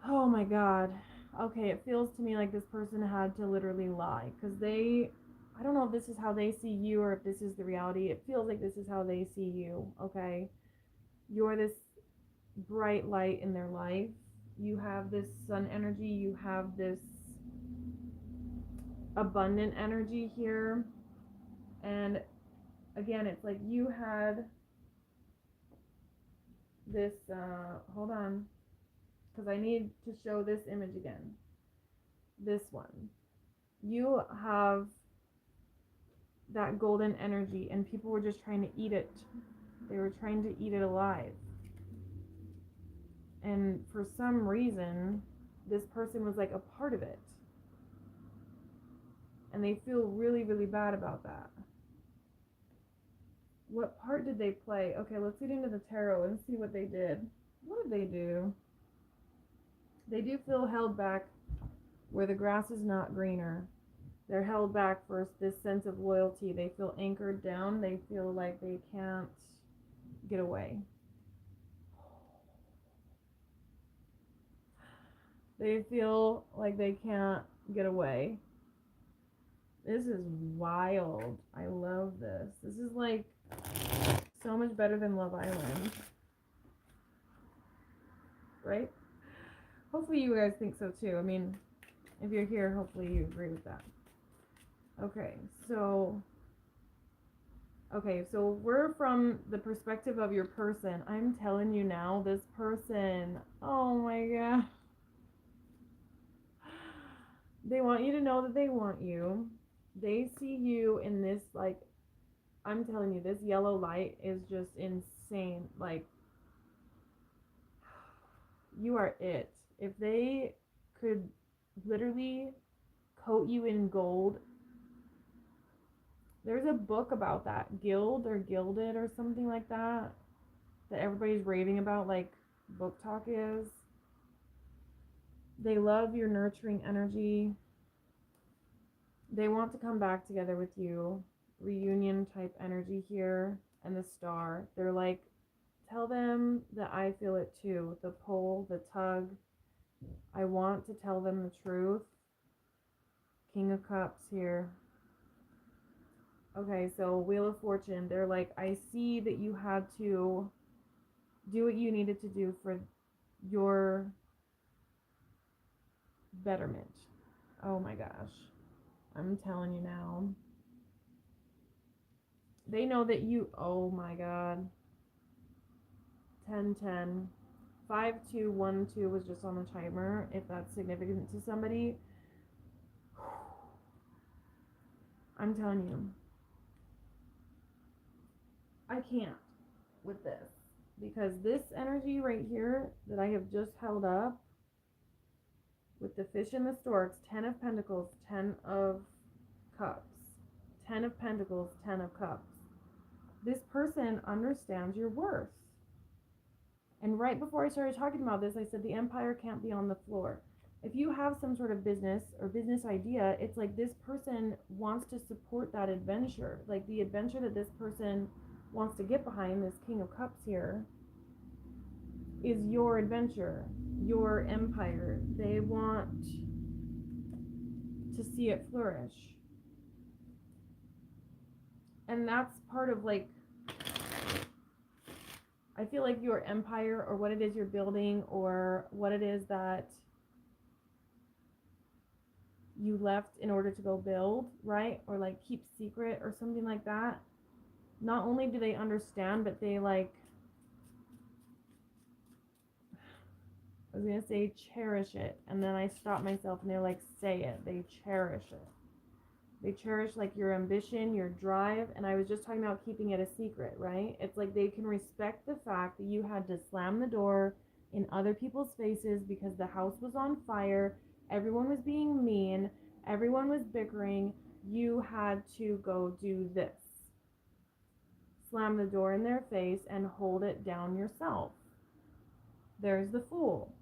Oh my god. Okay, it feels to me like this person had to literally lie, because they, I don't know if this is how they see you or if this is the reality. It feels like this is how they see you, okay? You're this bright light in their life. You have this sun energy, you have this abundant energy here. And again, it's like you had this, hold on, because I need to show this image again. This one. You have that golden energy, and people were just trying to eat it. They were trying to eat it alive. And for some reason, this person was like a part of it. And they feel really, really bad about that. What part did they play? Okay, let's get into the tarot and see what they did. What did they do? They do feel held back where the grass is not greener. They're held back for this sense of loyalty. They feel anchored down. They feel like they can't get away. They feel like they can't get away. This is wild. I love this. This is like so much better than Love Island. Right? Hopefully you guys think so too. I mean, if you're here, hopefully you agree with that. Okay, so we're from the perspective of your person. I'm telling you now, this person, oh my god. They want you to know that they want you. They see you in this, like, I'm telling you, this yellow light is just insane. Like, you are it. If they could literally coat you in gold, there's a book about that, Gild or Gilded or something like that, that everybody's raving about, like Book Talk is. They love your nurturing energy. They want to come back together with you. Reunion type energy here. And the star. They're like, tell them that I feel it too. The pull, the tug. I want to tell them the truth. King of Cups here. Okay, so Wheel of Fortune. They're like, I see that you had to do what you needed to do for your betterment. Oh my gosh. I'm telling you now. They know that you, oh my god. 10-10. 5-2-1-2 was just on the timer, if that's significant to somebody. I'm telling you. I can't with this. Because this energy right here that I have just held up with the Fish and the Storks, 10 of Pentacles, 10 of Cups, 10 of Pentacles, 10 of Cups. This person understands your worth. And right before I started talking about this, I said the Empire can't be on the floor. If you have some sort of business or business idea, it's like this person wants to support that adventure. Like the adventure that this person wants to get behind, this King of Cups here, is your adventure, your empire. They want to see it flourish. And that's part of, like, I feel like your empire, or what it is you're building, or what it is that you left in order to go build, right? Or like keep secret or something like that. Not only do they understand, but they, like, I was gonna say cherish it, and then I stopped myself and they're like, say it. They cherish it. They cherish, like, your ambition, your drive. And I was just talking about keeping it a secret, right? It's like they can respect the fact that you had to slam the door in other people's faces because the house was on fire, everyone was being mean, everyone was bickering. You had to go do this. Slam the door in their face and hold it down yourself. There's the Fool.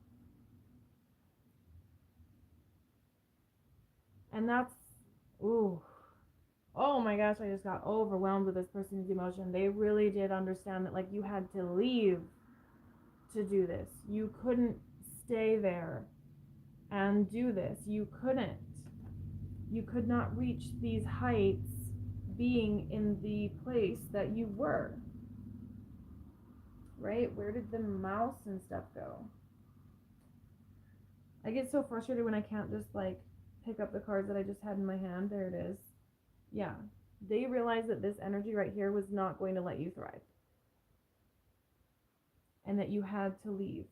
And that's, ooh, oh my gosh, I just got overwhelmed with this person's emotion. They really did understand that, like, you had to leave to do this. You couldn't stay there and do this. You couldn't. You could not reach these heights being in the place that you were. Right? Where did the mouse and stuff go? I get so frustrated when I can't just, like, pick up the cards that I just had in my hand. There it is. Yeah. They realized that this energy right here was not going to let you thrive. And that you had to leave.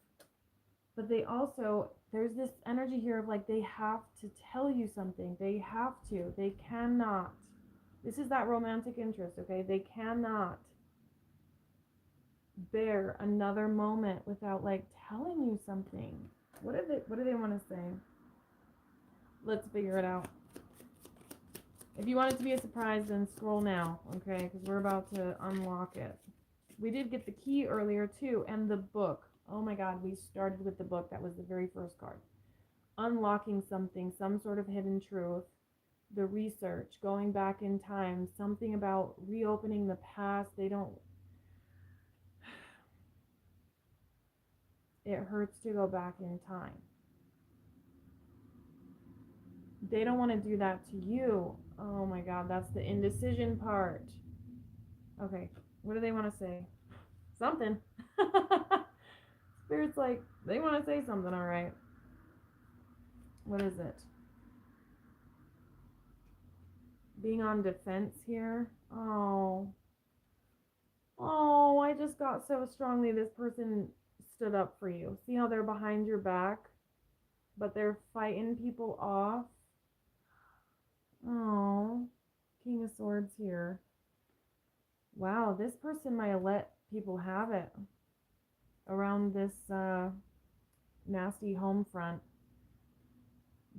But they also, there's this energy here of, like, they have to tell you something. They have to. They cannot. This is that romantic interest, okay? They cannot bear another moment without like telling you something? What do they want to say? Let's figure it out. If you want it to be a surprise, then scroll now, okay? Because we're about to unlock it. We did get the key earlier too, and the book. Oh my god, we started with the book. That was the very first card. Unlocking something, some sort of hidden truth. The research, going back in time, something about reopening the past. They don't. It hurts to go back in time. They don't want to do that to you. Oh my god, that's the indecision part. Okay, what do they want to say? Something. Spirit's like, they want to say something, alright. What is it? Being on defense here. Oh, I just got so strongly this person stood up for you. See how they're behind your back, but they're fighting people off. Oh, King of Swords here. Wow, this person might have let people have it around this nasty home front.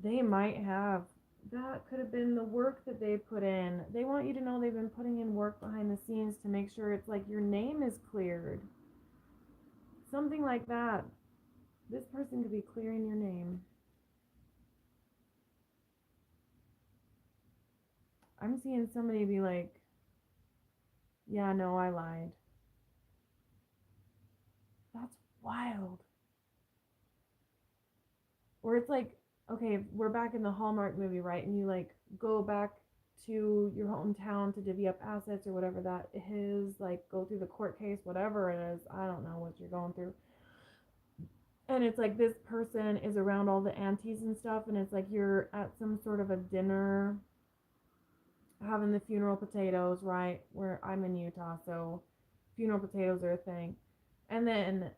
They might have. That could have been the work that they put in. They want you to know they've been putting in work behind the scenes to make sure it's like your name is cleared. Something like that. This person could be clearing your name. I'm seeing somebody be like, yeah, no, I lied. That's wild. Or it's like, okay, we're back in the Hallmark movie, right? And you like go back to your hometown to divvy up assets or whatever that is, like go through the court case, whatever it is. I don't know what you're going through. And it's like this person is around all the aunties and stuff, and it's like you're at some sort of a dinner having the funeral potatoes, right? Where I'm in Utah, so funeral potatoes are a thing. And then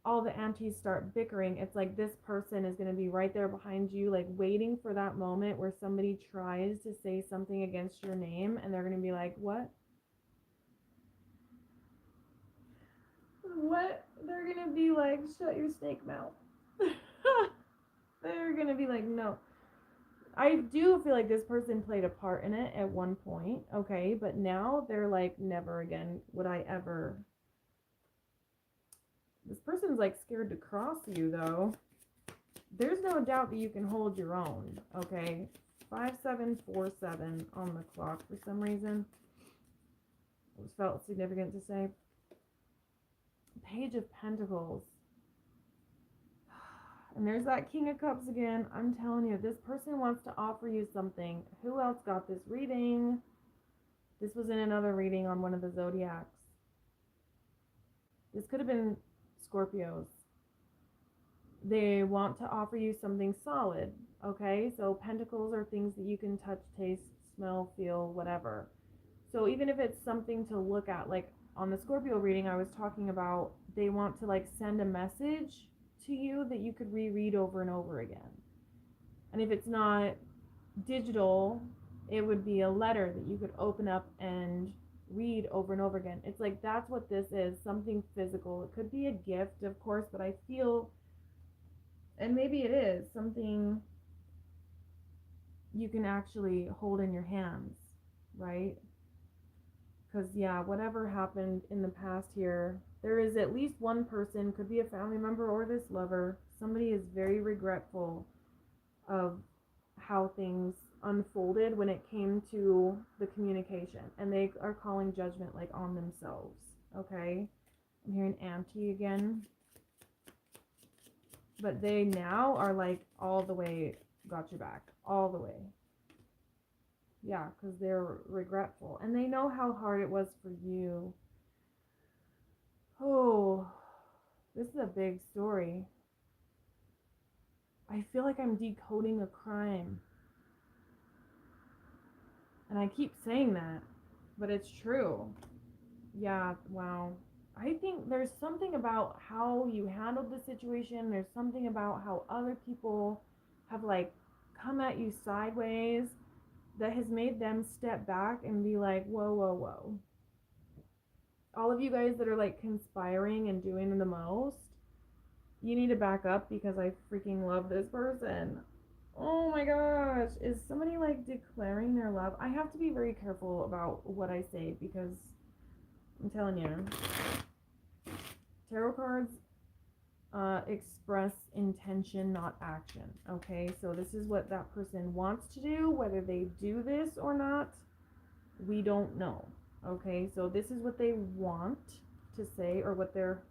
all the aunties start bickering. It's like this person is going to be right there behind you, like waiting for that moment where somebody tries to say something against your name, and they're going to be like, what? What? They're going to be like, shut your snake mouth. They're going to be like, no. I do feel like this person played a part in it at one point, okay, but now they're like, never again would I ever. This person's like scared to cross you, though. There's no doubt that you can hold your own, okay? 5747 on the clock for some reason. It was felt significant to say. Page of Pentacles. And there's that King of Cups again. I'm telling you, this person wants to offer you something. Who else got this reading? This was in another reading on one of the zodiacs. This could have been Scorpios. They want to offer you something solid, okay? So pentacles are things that you can touch, taste, smell, feel, whatever. So even if it's something to look at, like on the Scorpio reading I was talking about, they want to like send a message to you that you could reread over and over again. And if it's not digital, it would be a letter that you could open up and read over and over again. It's like that's what this is, something physical. It could be a gift, of course, but I feel, and maybe it is, something you can actually hold in your hands, right? Because yeah, whatever happened in the past here, there is at least one person, could be a family member or this lover, somebody is very regretful of how things unfolded when it came to the communication, and they are calling judgment like on themselves. Okay, I'm hearing auntie again, but they now are like all the way got your back, all the way. Yeah, because they're regretful and they know how hard it was for you. Oh, this is a big story. I feel like I'm decoding a crime. And I keep saying that, but it's true. Yeah, wow. I think there's something about how you handled the situation. There's something about how other people have like come at you sideways that has made them step back and be like, whoa, whoa, whoa. all of you guys that are like conspiring and doing the most, you need to back up because I freaking love this person. Oh my gosh. Is somebody like declaring their love? I have to be very careful about what I say because I'm telling you, tarot cards express intention, not action. Okay, so this is what that person wants to do. Whether they do this or not, we don't know. Okay, so this is what they want to say or what they're.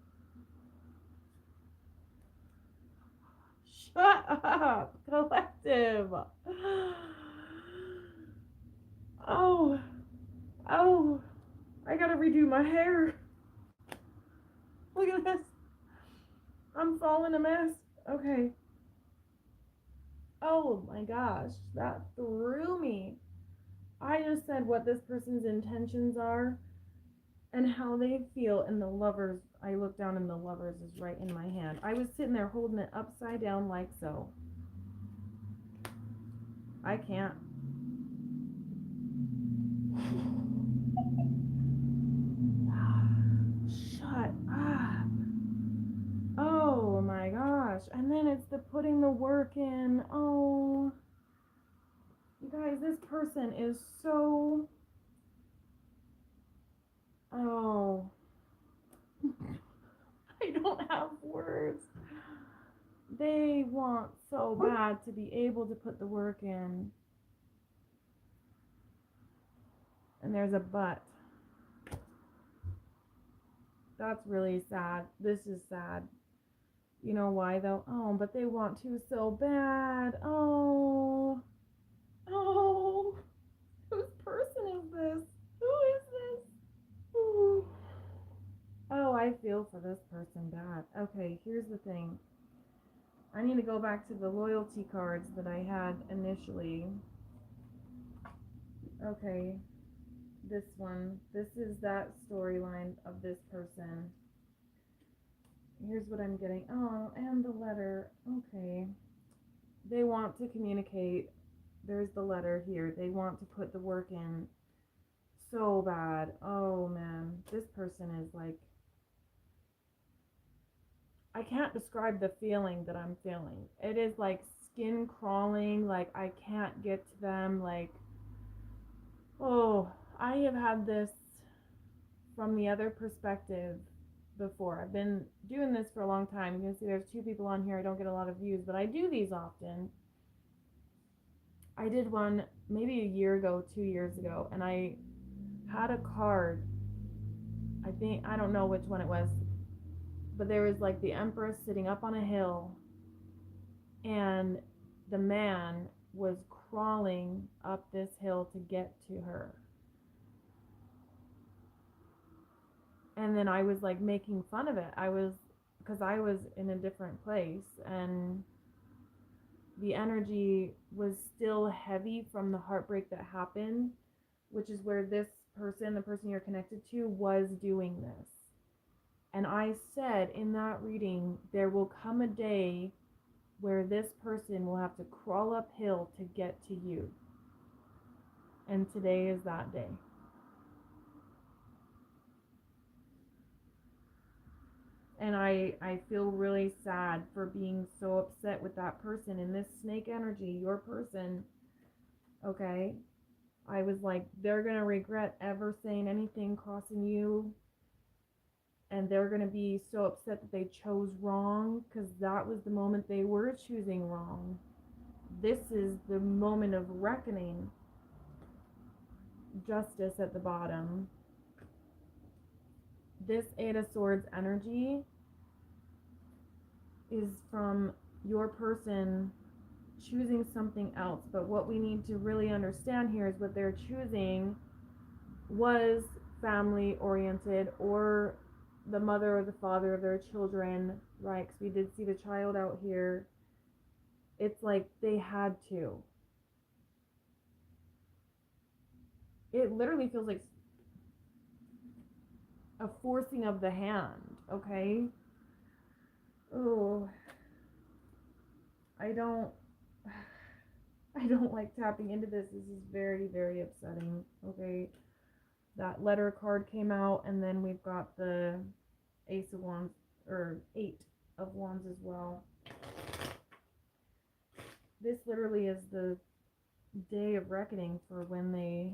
Shut up, collective. Oh, oh, I gotta redo my hair. Look at this. I'm falling a mess. Okay. Oh my gosh, that threw me. I just said what this person's intentions are and how they feel, and the lovers, I look down and the lovers is right in my hand. I was sitting there holding it upside down like so. I can't. Shut up. Oh my gosh. And then it's the putting the work in. Oh. You guys, this person is so. Oh. I don't have words. They want so bad to be able to put the work in. And there's a but. That's really sad. This is sad. You know why though? Oh, but they want to so bad. Oh. Oh. Whose person is this? Who is this? Ooh. Oh, I feel for this person bad. Okay, here's the thing. I need to go back to the loyalty cards that I had initially. Okay, this one. This is that storyline of this person. Here's what I'm getting. Oh, and the letter. Okay. They want to communicate. There's the letter here. They want to put the work in so bad. Oh man, this person is like, I can't describe the feeling that I'm feeling. It is like skin crawling, like I can't get to them, like, oh, I have had this from the other perspective before. I've been doing this for a long time. You can see there's 2 people on here. I don't get a lot of views, but I do these often. I did one maybe a year ago, 2 years ago, and I had a card. I don't know which one it was, but there was like the Empress sitting up on a hill, and the man was crawling up this hill to get to her. And then I was like making fun of it. Because I was in a different place, and the energy was still heavy from the heartbreak that happened, which is where this person, the person you're connected to, was doing this. And I said in that reading, there will come a day where this person will have to crawl uphill to get to you. And today is that day. And I feel really sad for being so upset with that person in this snake energy, your person. Okay? I was like, they're going to regret ever saying anything crossing you. And they're going to be so upset that they chose wrong, because that was the moment they were choosing wrong. This is the moment of reckoning. Justice at the bottom. This 8 of Swords energy is from your person choosing something else. But what we need to really understand here is what they're choosing was family oriented, or the mother or the father of their children, right? Because we did see the child out here. It's like they had to. It literally feels like a forcing of the hand, okay? Oh, I don't like tapping into this. This is very, very upsetting, okay? That letter card came out, and then we've got the Ace of Wands, or Eight of Wands as well. This literally is the day of reckoning for when they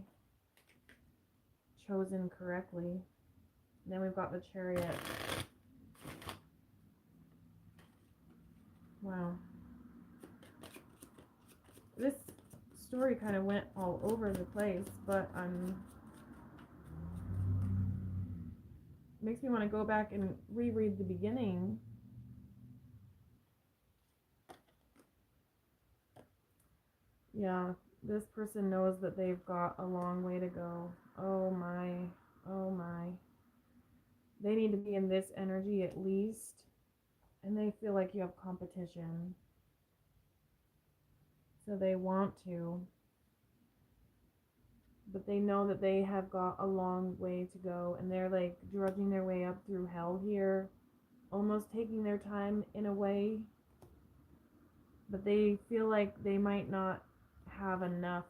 chose incorrectly. And then we've got the Chariot. Wow. This story kind of went all over the place, but makes me want to go back and reread the beginning. Yeah, this person knows that they've got a long way to go. Oh my, oh my. They need to be in this energy at least, and they feel like you have competition. So they want to, but they know that they have got a long way to go, and they're like drudging their way up through hell here, almost taking their time in a way, but they feel like they might not have enough.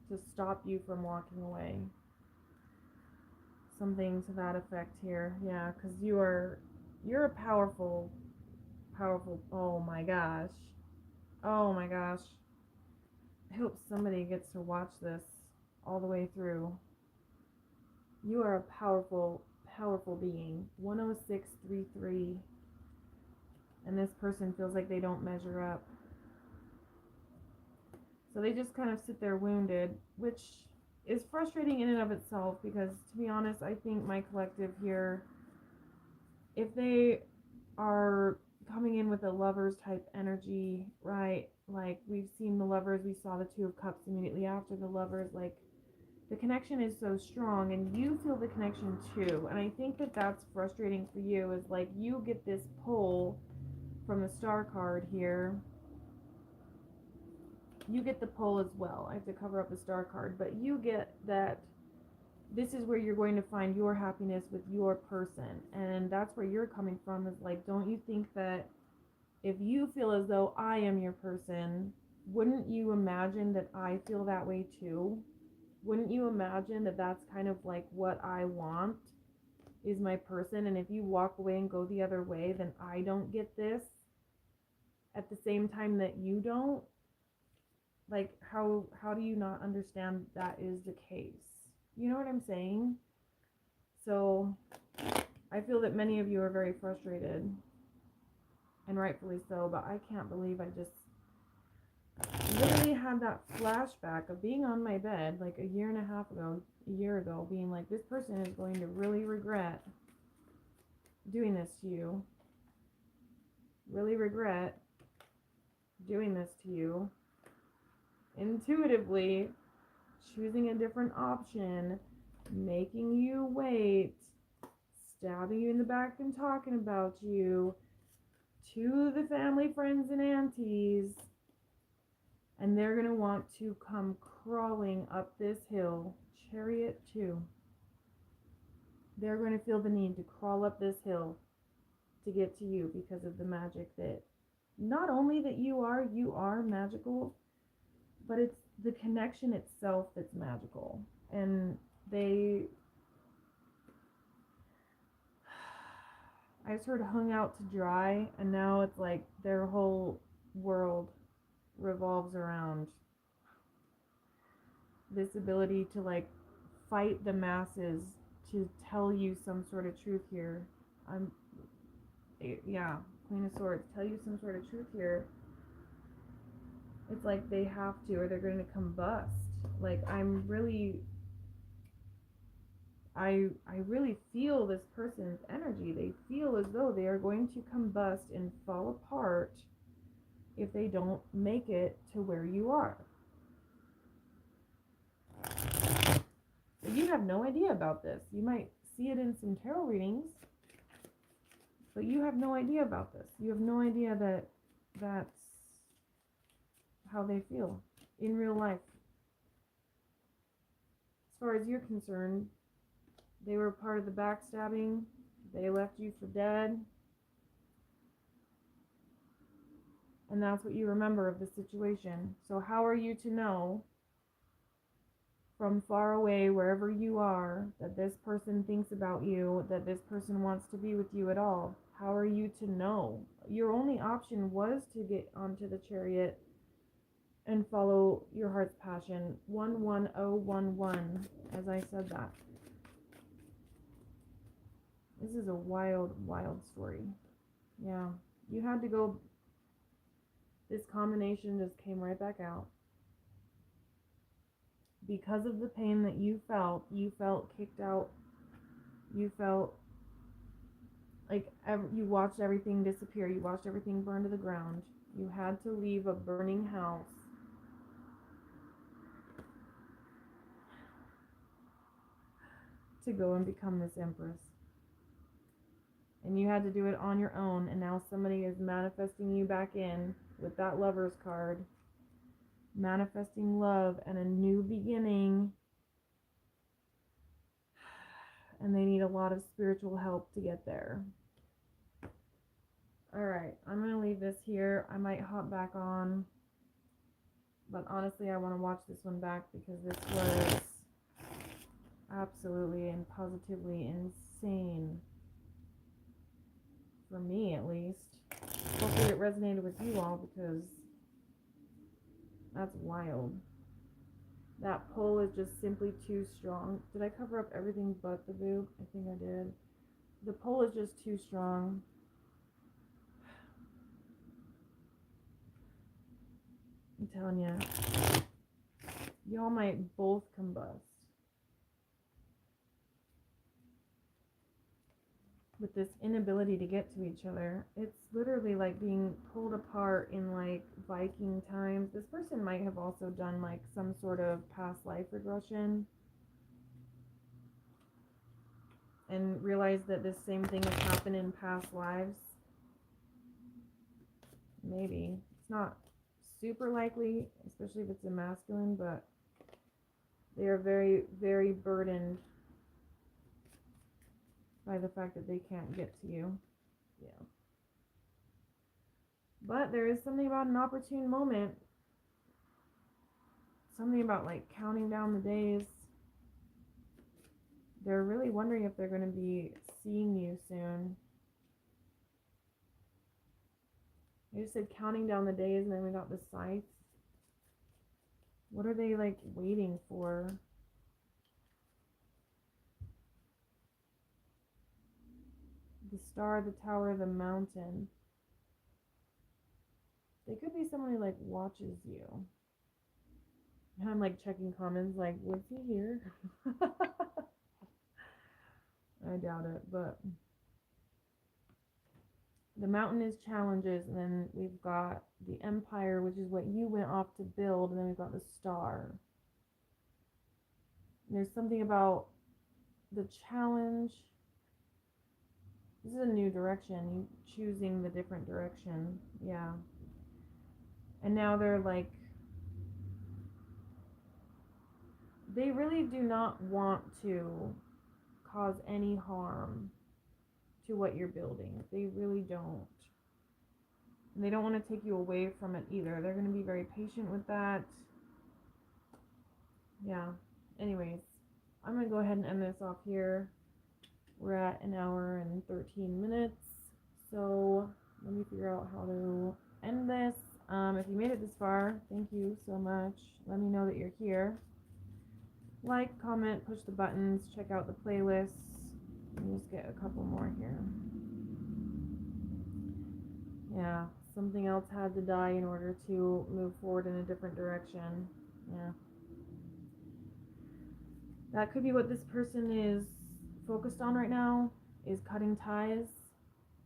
To stop you from walking away. Something to that effect here. Yeah, because you're a powerful, oh my gosh. Oh my gosh. I hope somebody gets to watch this all the way through. You are a powerful, powerful being. 10633. And this person feels like they don't measure up. So they just kind of sit there wounded, which is frustrating in and of itself, because to be honest, I think my collective here, if they are coming in with a Lovers type energy, right? Like we've seen the Lovers, we saw the Two of Cups immediately after the Lovers, like the connection is so strong and you feel the connection too. And I think that that's frustrating for you, is like you get this pull from the Star card here. You get the pull as well. I have to cover up the Star card, but you get that this is where you're going to find your happiness with your person. And that's where you're coming from, is like, don't you think that if you feel as though I am your person, wouldn't you imagine that I feel that way too? Wouldn't you imagine that that's kind of like what I want, is my person? And if you walk away and go the other way, then I don't get this at the same time that you don't. Like, how do you not understand that is the case? You know what I'm saying? So I feel that many of you are very frustrated, and rightfully so, but I can't believe I just literally had that flashback of being on my bed like a year ago, being like, this person is going to really regret doing this to you. Really regret doing this to you. Intuitively choosing a different option, making you wait, stabbing you in the back and talking about you to the family, friends, and aunties, and they're going to want to come crawling up this hill. Chariot 2. They're going to feel the need to crawl up this hill to get to you because of the magic that, not only that you are magical, but it's the connection itself that's magical. And I just heard hung out to dry, and now it's like their whole world revolves around this ability to like fight the masses to tell you some sort of truth here. Queen of Swords, tell you some sort of truth here. It's like they have to, or they're going to combust. Like, I really feel this person's energy. They feel as though they are going to combust and fall apart if they don't make it to where you are. You have no idea about this. You might see it in some tarot readings, but you have no idea about this. You have no idea that that's how they feel in real life. As far as you're concerned, they were part of the backstabbing. They left you for dead. And that's what you remember of the situation. So how are you to know from far away, wherever you are, that this person thinks about you, that this person wants to be with you at all? How are you to know? Your only option was to get onto the chariot and follow your heart's passion. 11011, as I said that. This is a wild, wild story. Yeah, you had to go. This combination just came right back out. Because of the pain that you felt kicked out. You felt like you watched everything disappear. You watched everything burn to the ground. You had to leave a burning house to go and become this empress. And you had to do it on your own, and now somebody is manifesting you back in with that Lover's card, manifesting love and a new beginning, and they need a lot of spiritual help to get there. Alright, I'm going to leave this here. I might hop back on, but honestly I want to watch this one back because this was absolutely and positively insane. For me, at least. Hopefully it resonated with you all, because that's wild. That pull is just simply too strong. Did I cover up everything but the boob? I think I did. The pull is just too strong. I'm telling you. Y'all might both combust with this inability to get to each other. It's literally like being pulled apart in like Viking times. This person might have also done like some sort of past life regression and realized that this same thing has happened in past lives. Maybe. It's not super likely, especially if it's a masculine, but they are very, very burdened by the fact that they can't get to you. Yeah. But there is something about an opportune moment. Something about like counting down the days. They're really wondering if they're going to be seeing you soon. They just said counting down the days, and then we got the scythe. What are they like waiting for? The star, the tower, the mountain. They could be someone who like watches you. And I'm like checking comments like, was he here? I doubt it, but the mountain is challenges, and then we've got the empire, which is what you went off to build, and then we've got the star. And there's something about the challenge. This is a new direction. You choosing the different direction. Yeah. And now they're like, they really do not want to cause any harm to what you're building. They really don't. And they don't want to take you away from it either. They're going to be very patient with that. Yeah. Anyways, I'm going to go ahead and end this off here. We're at an hour and 13 minutes. So let me figure out how to end this. If you made it this far, thank you so much. Let me know that you're here. Like, comment, push the buttons, check out the playlists. Let me just get a couple more here. Yeah, something else had to die in order to move forward in a different direction. Yeah. That could be what this person is focused on right now, is cutting ties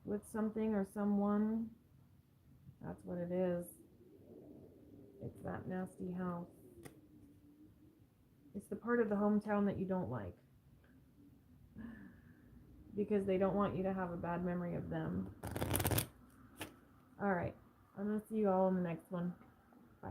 with something or someone. That's what it is. It's that nasty house. It's the part of the hometown that you don't like, because they don't want you to have a bad memory of them. Alright, I'm going to see you all in the next one. Bye.